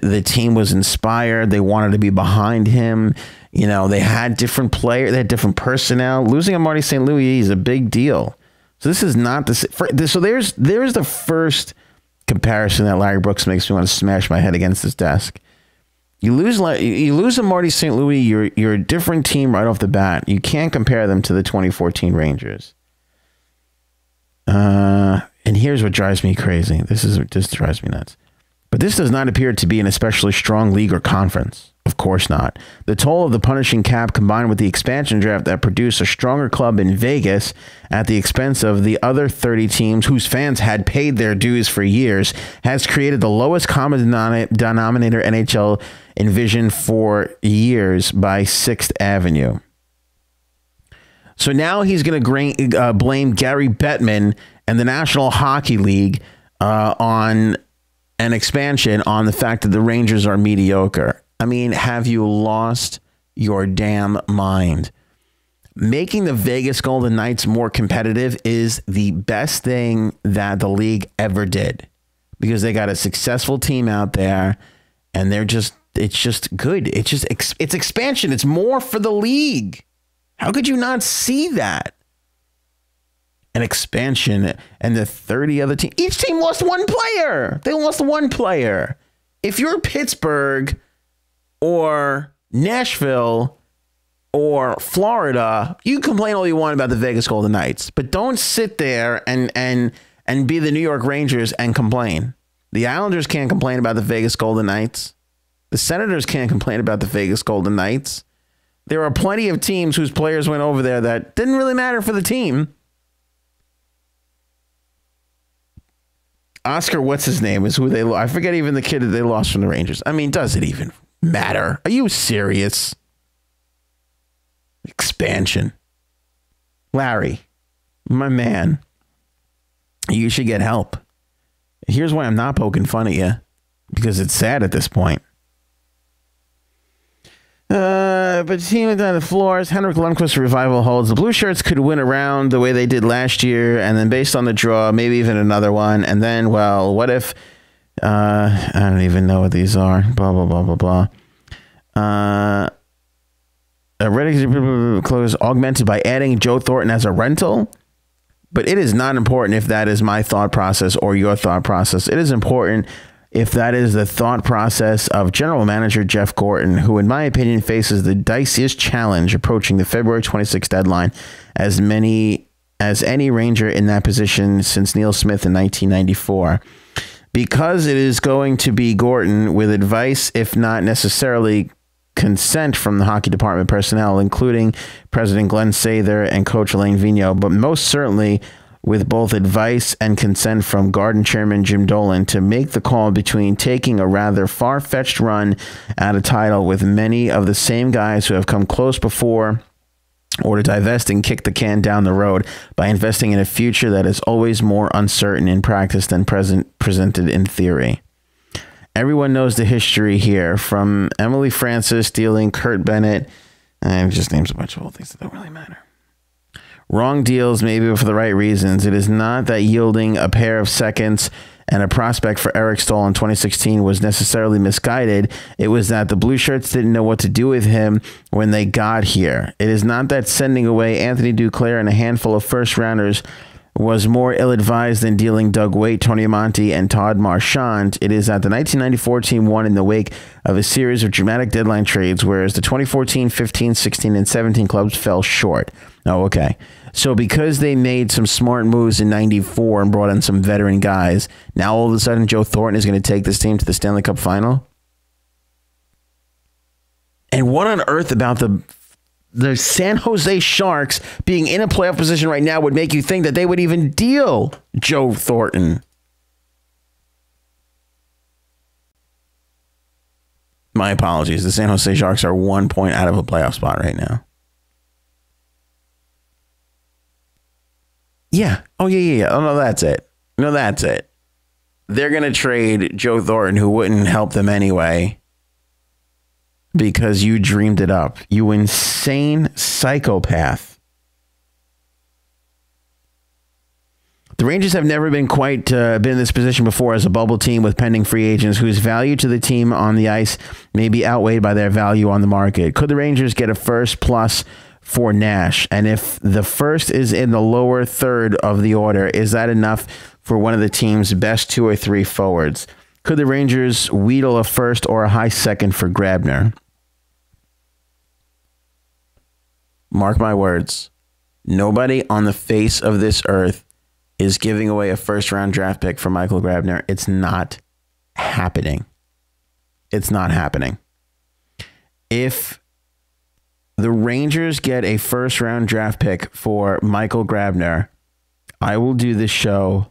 The team was inspired. They wanted to be behind him. They had different players. They had different personnel. Losing a Marty St. Louis is a big deal. So this is not the... So there's the first comparison that Larry Brooks makes me want to smash my head against his desk. You lose a Marty St. Louis, you're a different team right off the bat. You can't compare them to the 2014 Rangers. And here's what drives me crazy. This drives me nuts. But this does not appear to be an especially strong league or conference. Of course not. The toll of the punishing cap combined with the expansion draft that produced a stronger club in Vegas at the expense of the other 30 teams whose fans had paid their dues for years has created the lowest common denominator NHL envisioned for years by 6th Avenue. So now he's going to blame Gary Bettman and the National Hockey League on an expansion on the fact that the Rangers are mediocre. I mean, have you lost your damn mind. Making the Vegas Golden Knights more competitive is the best thing that the league ever did, because they got a successful team out there and it's just good. It's expansion. It's more for the league. How could you not see that? An expansion, and the 30 other teams, each team lost one player. They lost one player. If you're Pittsburgh or Nashville or Florida, you complain all you want about the Vegas Golden Knights, but don't sit there and be the New York Rangers and complain. The Islanders can't complain about the Vegas Golden Knights. The Senators can't complain about the Vegas Golden Knights. There are plenty of teams whose players went over there that didn't really matter for the team. Oscar, what's his name, is who they lost. I forget even the kid that they lost from the Rangers. I mean, does it even matter? Are you serious? Expansion. Larry, my man, you should get help. Here's why I'm not poking fun at you, because it's sad at this point. But team on the floors, Henrik Lundqvist revival holds. The Blue Shirts could win a round the way they did last year, and then based on the draw, maybe even another one. And then, well, what if I don't even know what these are. Blah blah blah blah blah. Ready close augmented by adding Joe Thornton as a rental. But it is not important if that is my thought process or your thought process. It is important if that is the thought process of general manager Jeff Gorton, who, in my opinion, faces the diciest challenge approaching the February 26th deadline as any Ranger in that position since Neil Smith in 1994. Because it is going to be Gorton with advice, if not necessarily consent from the hockey department personnel, including President Glenn Sather and Coach Elaine Vigneault, but most certainly with both advice and consent from Garden Chairman Jim Dolan, to make the call between taking a rather far-fetched run at a title with many of the same guys who have come close before, or to divest and kick the can down the road by investing in a future that is always more uncertain in practice than presented in theory. Everyone knows the history here, from Emily Francis stealing Kurt Bennett, and just names a bunch of old things that don't really matter. Wrong deals, maybe, but for the right reasons. It is not that yielding a pair of seconds and a prospect for Eric Staal in 2016 was necessarily misguided. It was that the Blue Shirts didn't know what to do with him when they got here. It is not that sending away Anthony Duclair and a handful of first-rounders was more ill-advised than dealing Doug Waite, Tony Amonte, and Todd Marchand. It is that the 1994 team won in the wake of a series of dramatic deadline trades, whereas the 2014, 15, 16, and 17 clubs fell short. Oh, okay. So because they made some smart moves in 94 and brought in some veteran guys, now all of a sudden Joe Thornton is going to take this team to the Stanley Cup final? And what on earth about the San Jose Sharks being in a playoff position right now would make you think that they would even deal Joe Thornton? My apologies. The San Jose Sharks are 1 point out of a playoff spot right now. Yeah. Oh, yeah. Oh, no, that's it. No, that's it. They're going to trade Joe Thornton, who wouldn't help them anyway, because you dreamed it up. You insane psychopath. The Rangers have never been quite been in this position before as a bubble team with pending free agents whose value to the team on the ice may be outweighed by their value on the market. Could the Rangers get a first plus for Nash? And if the first is in the lower third of the order, is that enough for one of the team's best 2 or 3 forwards? Could the Rangers wheedle a first or a high second for Grabner? Mark my words. Nobody on the face of this earth is giving away a first-round draft pick for Michael Grabner. It's not happening. It's not happening. If the Rangers get a first-round draft pick for Michael Grabner, I will do this show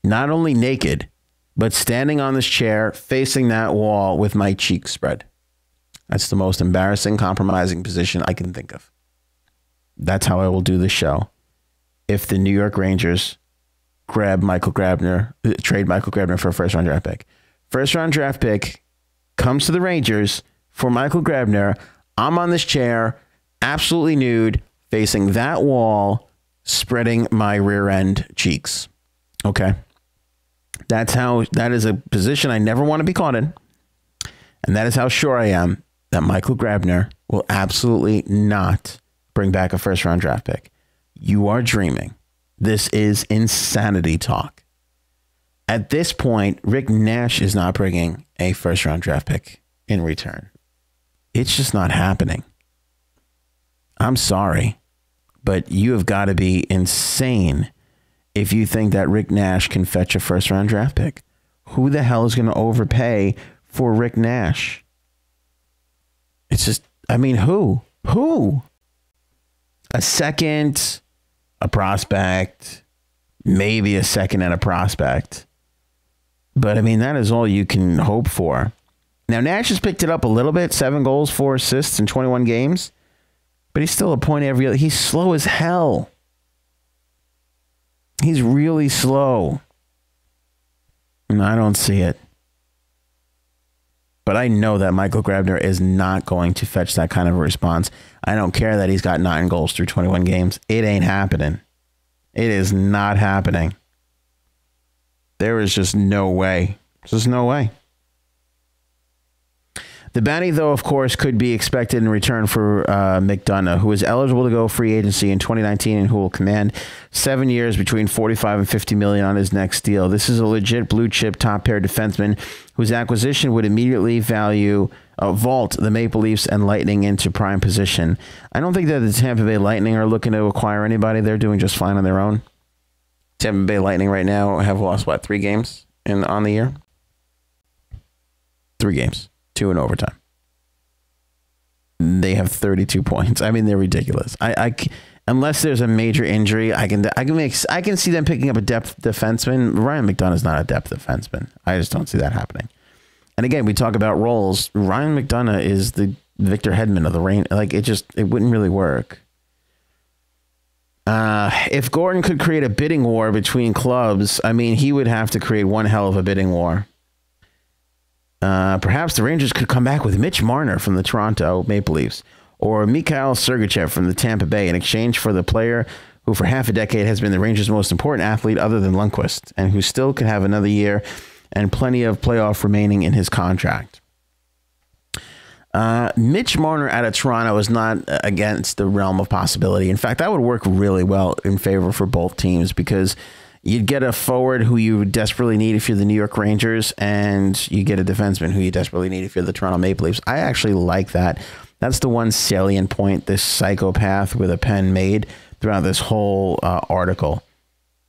not only naked, but standing on this chair, facing that wall with my cheeks spread. That's the most embarrassing, compromising position I can think of. That's how I will do the show if the New York Rangers trade Michael Grabner for a first-round draft pick. First-round draft pick comes to the Rangers for Michael Grabner. I'm on this chair, absolutely nude, facing that wall, spreading my rear end cheeks. Okay. That is a position I never want to be caught in. And that is how sure I am that Michael Grabner will absolutely not bring back a first round draft pick. You are dreaming. This is insanity talk. At this point, Rick Nash is not bringing a first round draft pick in return. It's just not happening. I'm sorry, but you have got to be insane if you think that Rick Nash can fetch a first round draft pick. Who the hell is going to overpay for Rick Nash? It's just, I mean, who? A second, a prospect, maybe a second and a prospect. But I mean, that is all you can hope for. Now, Nash has picked it up a little bit, 7 goals, 4 assists in 21 games, but he's still a point every other. He's slow as hell. He's really slow. And I don't see it. But I know that Michael Grabner is not going to fetch that kind of a response. I don't care that he's got 9 goals through 21 games. It ain't happening. It is not happening. There is just no way. Just no way. The bounty, though, of course, could be expected in return for McDonough, who is eligible to go free agency in 2019 and who will command 7 years between $45 and $50 million on his next deal. This is a legit blue chip top pair defenseman whose acquisition would immediately vault the Maple Leafs and Lightning into prime position. I don't think that the Tampa Bay Lightning are looking to acquire anybody. They're doing just fine on their own. Tampa Bay Lightning right now have lost, 3 games on the year? 3 games. 2 in overtime. They have 32 points. I mean, they're ridiculous. I unless there's a major injury, I can see them picking up a depth defenseman. Ryan McDonough is not a depth defenseman. I just don't see that happening. And again, we talk about roles. Ryan McDonough is the Victor Hedman of the Rain. Like it wouldn't really work. If Gordon could create a bidding war between clubs, I mean, he would have to create one hell of a bidding war. Perhaps the Rangers could come back with Mitch Marner from the Toronto Maple Leafs or Mikhail Sergachev from the Tampa Bay in exchange for the player who for half a decade has been the Rangers' most important athlete other than Lundqvist and who still could have another year and plenty of playoff remaining in his contract. Mitch Marner out of Toronto is not against the realm of possibility. In fact, that would work really well in favor for both teams because you'd get a forward who you desperately need if you're the New York Rangers, and you get a defenseman who you desperately need if you're the Toronto Maple Leafs. I actually like that. That's the one salient point this psychopath with a pen made throughout this whole article.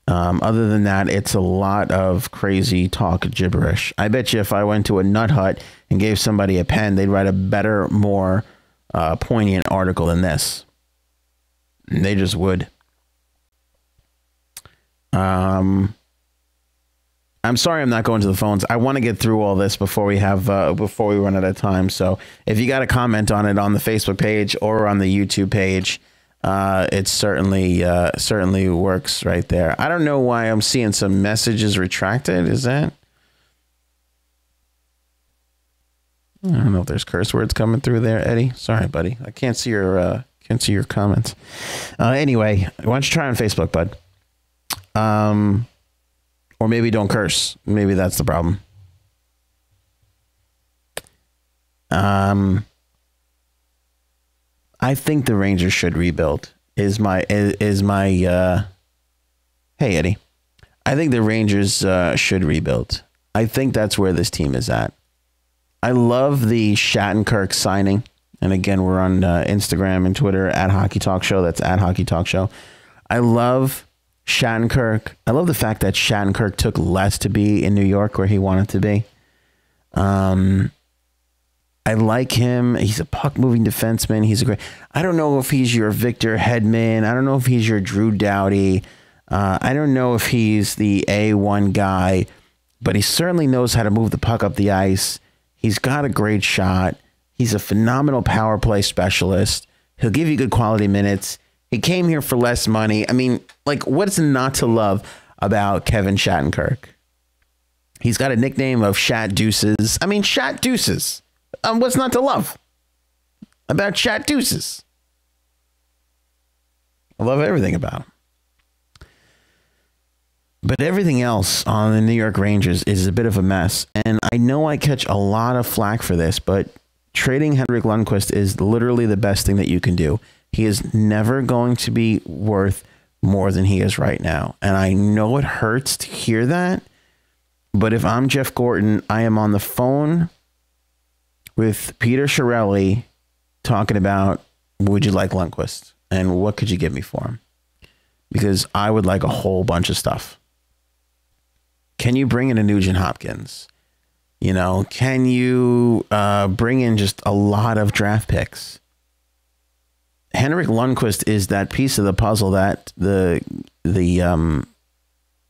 Other than that, it's a lot of crazy talk gibberish. I bet you if I went to a nut hut and gave somebody a pen, they'd write a better, more poignant article than this. And they just would. I'm sorry I'm not going to the phones. I want to get through all this before we run out of time. So if you got a comment on it on the Facebook page or on the YouTube page, it certainly works right there. I don't know why I'm seeing some messages retracted. Is that? I don't know if there's curse words coming through there, Eddie. Sorry, buddy. I can't see your comments. Anyway, why don't you try on Facebook, bud? Or maybe don't curse. Maybe that's the problem. I think the Rangers should rebuild. Hey, Eddie. I think the Rangers should rebuild. I think that's where this team is at. I love the Shattenkirk signing. And again, we're on Instagram and Twitter at Hockey Talk Show. That's at Hockey Talk Show. I love Shattenkirk. I love the fact that Shattenkirk took less to be in New York where he wanted to be. I like him. He's a puck-moving defenseman. He's a great... I don't know if he's your Victor Hedman. I don't know if he's your Drew Doughty. I don't know if he's the A1 guy, but he certainly knows how to move the puck up the ice. He's got a great shot. He's a phenomenal power play specialist. He'll give you good quality minutes. He came here for less money. I mean, like, what's not to love about Kevin Shattenkirk? He's got a nickname of Shat Deuces. I mean, Shat Deuces. What's not to love? about Chat Deuces. I love everything about him. But everything else on the New York Rangers is a bit of a mess. And I know I catch a lot of flack for this, but trading Henrik Lundqvist is literally the best thing that you can do. He is never going to be worth more than he is right now. And I know it hurts to hear that. But if I'm Jeff Gorton, I am on the phone with Peter Chiarelli talking about, would you like Lundqvist? And what could you give me for him? Because I would like a whole bunch of stuff. Can you bring in a Nugent Hopkins? You know, can you bring in just a lot of draft picks? Henrik Lundqvist is that piece of the puzzle that the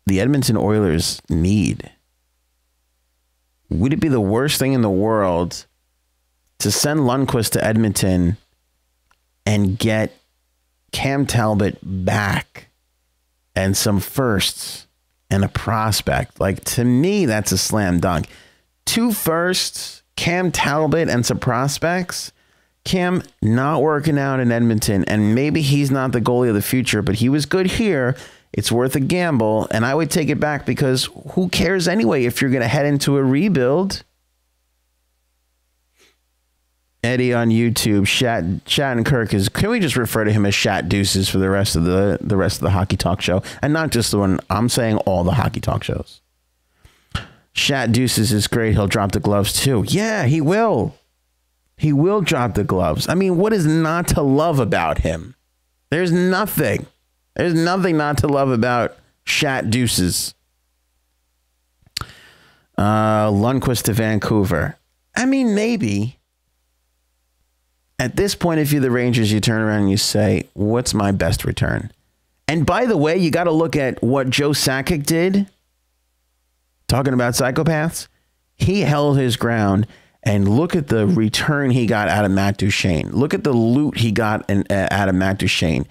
Edmonton Oilers need. Would it be the worst thing in the world to send Lundqvist to Edmonton and get Cam Talbot back and some firsts and a prospect? Like, to me, that's a slam dunk. 2 firsts, Cam Talbot, and some prospects. Cam not working out in Edmonton, and maybe he's not the goalie of the future, but he was good here. It's worth a gamble, and I would take it back because who cares anyway if you're going to head into a rebuild? Eddie on YouTube, Shattenkirk is. Can we just refer to him as Shat Deuces for the rest of the Hockey Talk Show, and not just the one? I'm saying all the Hockey Talk shows. Shat Deuces is great. He'll drop the gloves too. Yeah, he will. He will drop the gloves. I mean, what is not to love about him? There's nothing. There's nothing not to love about Shat Deuces. Lundqvist to Vancouver. I mean, maybe. At this point, if you're the Rangers, you turn around and you say, what's my best return? And by the way, you got to look at what Joe Sakic did. Talking about psychopaths. He held his ground, and look at the return he got out of Matt Duchene. Look at the loot he got out of Matt Duchene.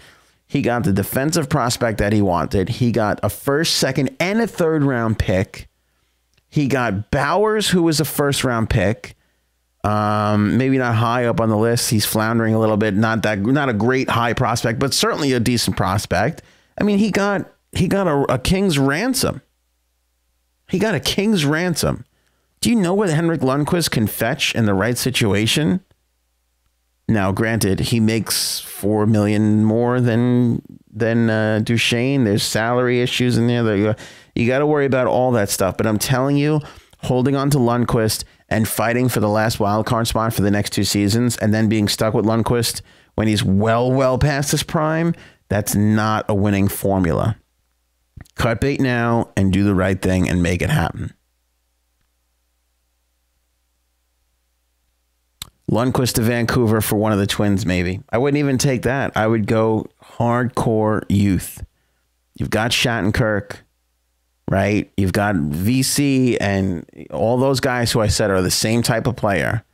He got the defensive prospect that he wanted. He got a first, second, and a third round pick. He got Bowers, who was a first round pick. Maybe not high up on the list. He's floundering a little bit. Not a great high prospect, but certainly a decent prospect. I mean, he got a king's ransom. He got a king's ransom. Do you know what Henrik Lundqvist can fetch in the right situation? Now, granted, he makes $4 million more than Duchene. There's salary issues in there. You got to worry about all that stuff. But I'm telling you, holding on to Lundqvist and fighting for the last wild card spot for the next 2 seasons, and then being stuck with Lundqvist when he's well past his prime, that's not a winning formula. Cut bait now and do the right thing and make it happen. Lundqvist to Vancouver for one of the Twins, maybe. I wouldn't even take that. I would go hardcore youth. You've got Shattenkirk, right? You've got VC and all those guys who I said are the same type of player.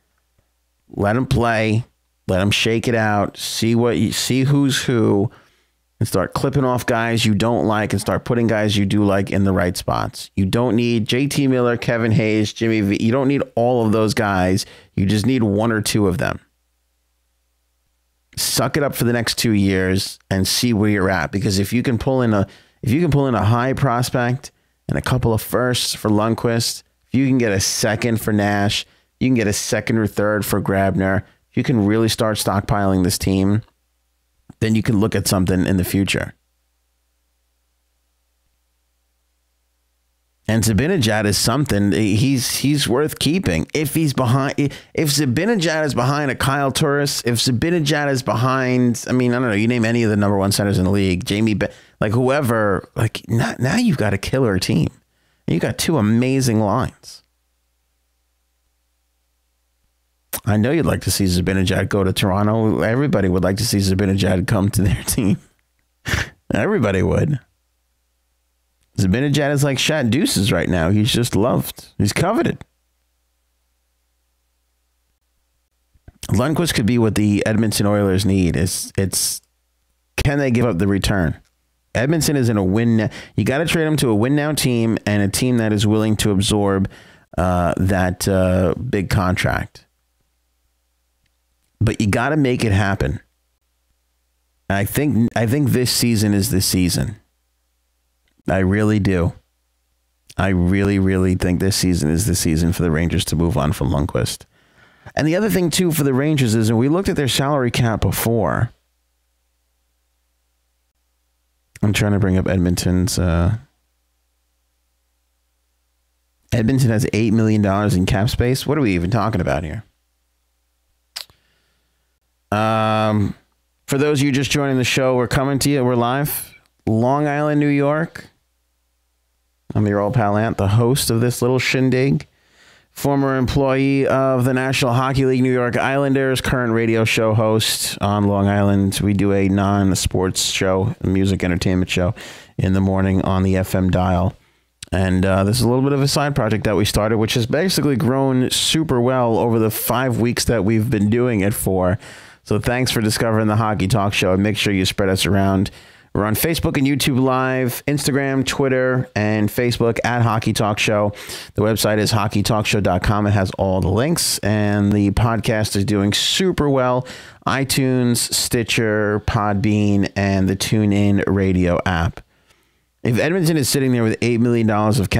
Let them play. Let them shake it out. See who's who. And start clipping off guys you don't like and start putting guys you do like in the right spots. You don't need JT Miller, Kevin Hayes, Jimmy V. You don't need all of those guys. You just need 1 or 2 of them. Suck it up for the next 2 years and see where you're at. Because if you can pull in a high prospect and a couple of firsts for Lundqvist, if you can get a second for Nash, you can get a second or third for Grabner. If you can really start stockpiling this team, then you can look at something in the future. And Zibanejad is something. He's worth keeping. If Zibanejad is behind a Kyle Turris, if Zibanejad is behind, I mean, I don't know, you name any of the number 1 centers in the league, like whoever, like now you've got a killer team. And you got 2 amazing lines. I know you'd like to see Zibanejad go to Toronto. Everybody would like to see Zibanejad come to their team. Everybody would. Zibanejad is like Shat Deuces right now. He's just loved. He's coveted. Lundqvist could be what the Edmonton Oilers need. It's can they give up the return? Edmonton is in a win now. You got to trade him to a win now team and a team that is willing to absorb that big contract. but you got to make it happen. I think this season is the season. I really do. I really, really think this season is the season for the Rangers to move on from Lundqvist. And the other thing, too, for the Rangers is, and we looked at their salary cap before. I'm trying to bring up Edmonton's. Edmonton has $8 million in cap space. What are we even talking about here? For those of you just joining the show, we're coming to you. We're live. Long Island, New York. I'm your old pal Ant, the host of this little shindig. Former employee of the National Hockey League New York Islanders, current radio show host on Long Island. We do a non-sports show, a music entertainment show in the morning on the FM dial. And this is a little bit of a side project that we started, which has basically grown super well over the 5 weeks that we've been doing it for. So thanks for discovering the Hockey Talk Show, and make sure you spread us around. We're on Facebook and YouTube Live, Instagram, Twitter, and Facebook at Hockey Talk Show. The website is hockeytalkshow.com. It has all the links, and the podcast is doing super well. iTunes, Stitcher, Podbean, and the TuneIn radio app. If Edmonton is sitting there with $8 million of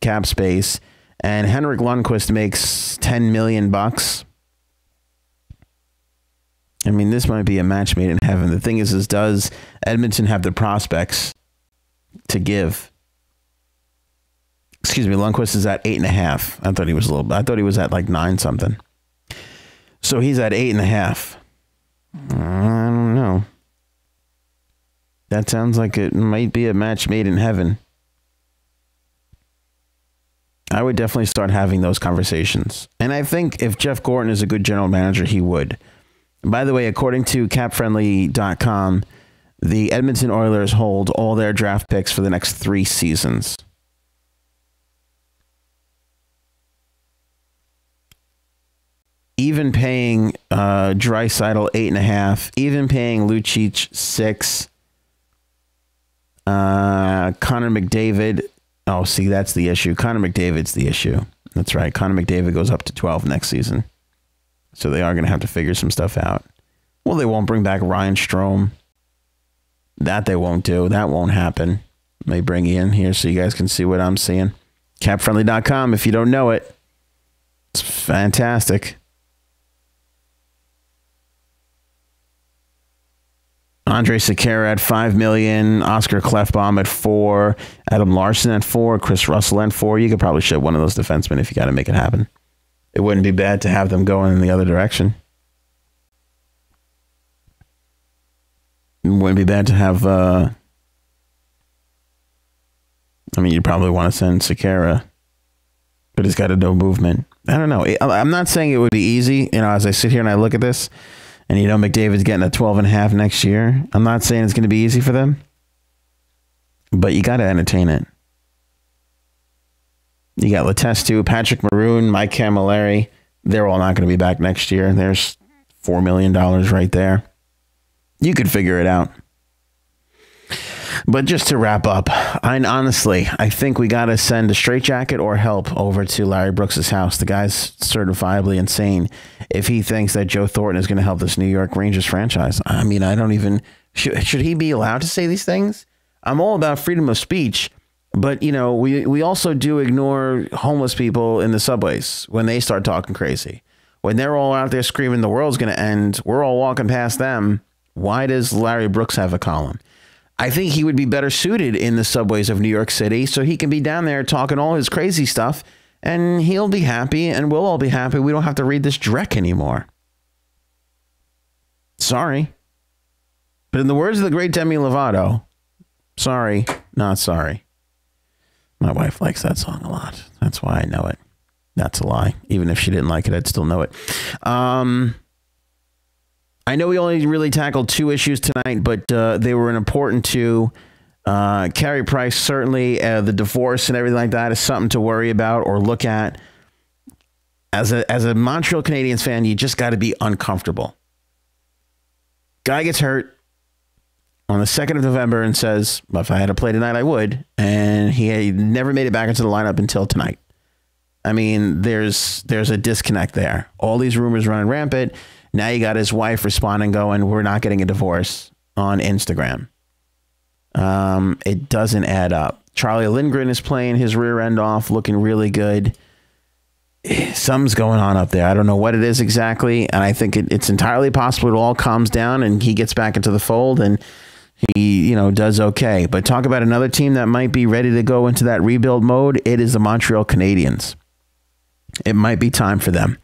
cap space and Henrik Lundqvist makes $10 million, I mean, this might be a match made in heaven. The thing is does Edmonton have the prospects to give? Excuse me, Lundqvist is at 8.5. I thought he was at like 9 something. So he's at 8.5. I don't know. That sounds like it might be a match made in heaven. I would definitely start having those conversations. And I think if Jeff Gorton is a good general manager, he would. By the way, according to capfriendly.com, the Edmonton Oilers hold all their draft picks for the next 3 seasons. Even paying Draisaitl 8.5, even paying Lucic 6. Connor McDavid. Oh, see, that's the issue. Connor McDavid's the issue. That's right. Connor McDavid goes up to 12 next season. So they are going to have to figure some stuff out. Well, they won't bring back Ryan Strome. That they won't do. That won't happen. Let me bring you in here so you guys can see what I'm seeing. Capfriendly.com if you don't know it. It's fantastic. Andre Sekera at $5 million, Oscar Klefbom at 4, Adam Larson at 4, Chris Russell at 4. You could probably ship one of those defensemen if you got to make it happen. It wouldn't be bad to have them going in the other direction. It wouldn't be bad to have. You'd probably want to send Sekera, but he's got a no movement. I don't know. I'm not saying it would be easy. As I sit here and I look at this. And McDavid's getting a 12.5 next year. I'm not saying it's going to be easy for them, but you got to entertain it. You got Letestu, Patrick Maroon, Mike Camilleri. They're all not going to be back next year. There's $4 million right there. You could figure it out. But just to wrap up, I think we got to send a straitjacket or help over to Larry Brooks' house. The guy's certifiably insane if he thinks that Joe Thornton is going to help this New York Rangers franchise. I mean, I don't even... Should he be allowed to say these things? I'm all about freedom of speech, but, we also do ignore homeless people in the subways when they start talking crazy. When they're all out there screaming the world's going to end, we're all walking past them. Why does Larry Brooks have a column? I think he would be better suited in the subways of New York City so he can be down there talking all his crazy stuff, and he'll be happy and we'll all be happy. We don't have to read this dreck anymore. Sorry. But in the words of the great Demi Lovato, sorry, not sorry. My wife likes that song a lot. That's why I know it. That's a lie. Even if she didn't like it, I'd still know it. I know we only really tackled 2 issues tonight, but they were an important 2. Carey Price, certainly the divorce and everything like that is something to worry about or look at. As a Montreal Canadiens fan, you just got to be uncomfortable. Guy gets hurt on the 2nd of November and says, well, if I had to play tonight, I would. And he had never made it back into the lineup until tonight. I mean, there's a disconnect there. All these rumors running rampant. Now you got his wife responding, going, we're not getting a divorce on Instagram. It doesn't add up. Charlie Lindgren is playing his rear end off, looking really good. Something's going on up there. I don't know what it is exactly. And I think it's entirely possible it all calms down and he gets back into the fold and he, does okay. But talk about another team that might be ready to go into that rebuild mode. It is the Montreal Canadiens. It might be time for them.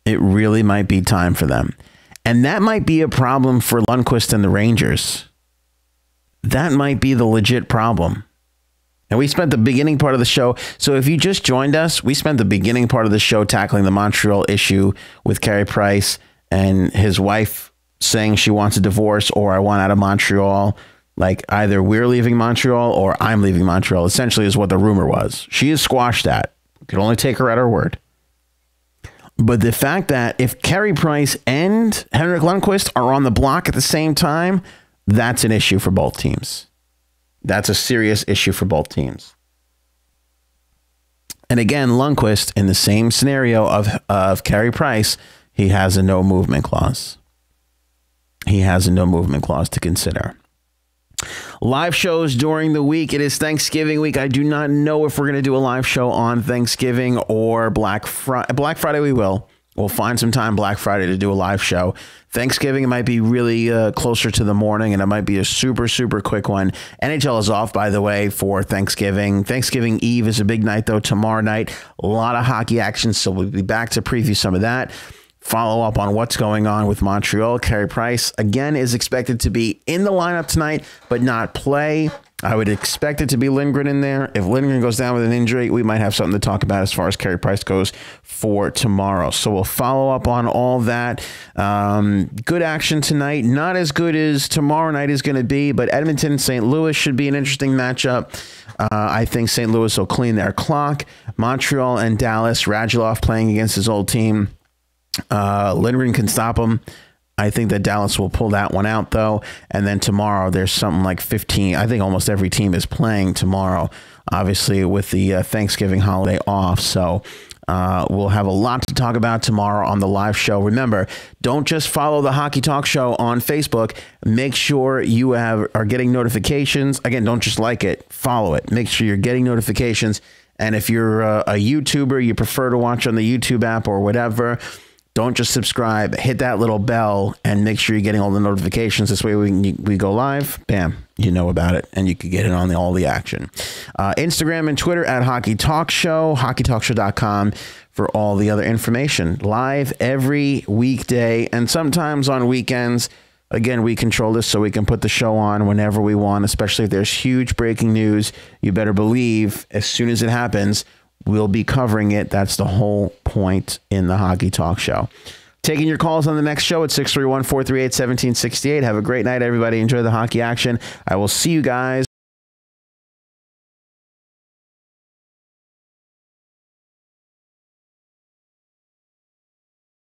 It really might be time for them. And that might be a problem for Lundqvist and the Rangers. That might be the legit problem. And we spent the beginning part of the show. So if you just joined us, we spent the beginning part of the show tackling the Montreal issue with Carey Price and his wife saying she wants a divorce or I want out of Montreal. Like either we're leaving Montreal or I'm leaving Montreal, essentially is what the rumor was. She has squashed that. We could only take her at her word. But the fact that if Carey Price and Henrik Lundqvist are on the block at the same time, that's an issue for both teams. That's a serious issue for both teams. And again, Lundqvist, in the same scenario of Carey Price, he has a no movement clause. He has a no movement clause to consider. Live shows during the week. It is Thanksgiving week. I do not know if we're going to do a live show on Thanksgiving or Black Friday. Black Friday we will. We'll find some time Black Friday to do a live show. Thanksgiving, it might be really closer to the morning, and it might be a super, super quick one. NHL is off, by the way, for Thanksgiving. Thanksgiving Eve is a big night, though, tomorrow night. A lot of hockey action, so we'll be back to preview some of that. Follow up on what's going on with Montreal. Carey Price, again, is expected to be in the lineup tonight, but not play. I would expect it to be Lindgren in there. If Lindgren goes down with an injury, we might have something to talk about as far as Carey Price goes for tomorrow. So we'll follow up on all that. Good action tonight. Not as good as tomorrow night is going to be, but Edmonton, St. Louis should be an interesting matchup. I think St. Louis will clean their clock. Montreal and Dallas, Radulov playing against his old team. Lindgren can stop him. I think that Dallas will pull that one out, though. And then tomorrow, there's something like 15. I think almost every team is playing tomorrow, obviously, with the Thanksgiving holiday off. So we'll have a lot to talk about tomorrow on the live show. Remember, don't just follow the Hockey Talk Show on Facebook. Make sure you are getting notifications. Again, don't just like it. Follow it. Make sure you're getting notifications. And if you're a YouTuber, you prefer to watch on the YouTube app or whatever, don't just subscribe, hit that little bell and make sure you're getting all the notifications. This way we go live, bam, you know about it and you can get in on all the action. Instagram and Twitter at Hockey Talk Show, hockeytalkshow.com for all the other information. Live every weekday and sometimes on weekends. Again, we control this so we can put the show on whenever we want, especially if there's huge breaking news. You better believe as soon as it happens, we'll be covering it. That's the whole point in the Hockey Talk Show. Taking your calls on the next show at 631-438-1768. Have a great night, everybody. Enjoy the hockey action. I will see you guys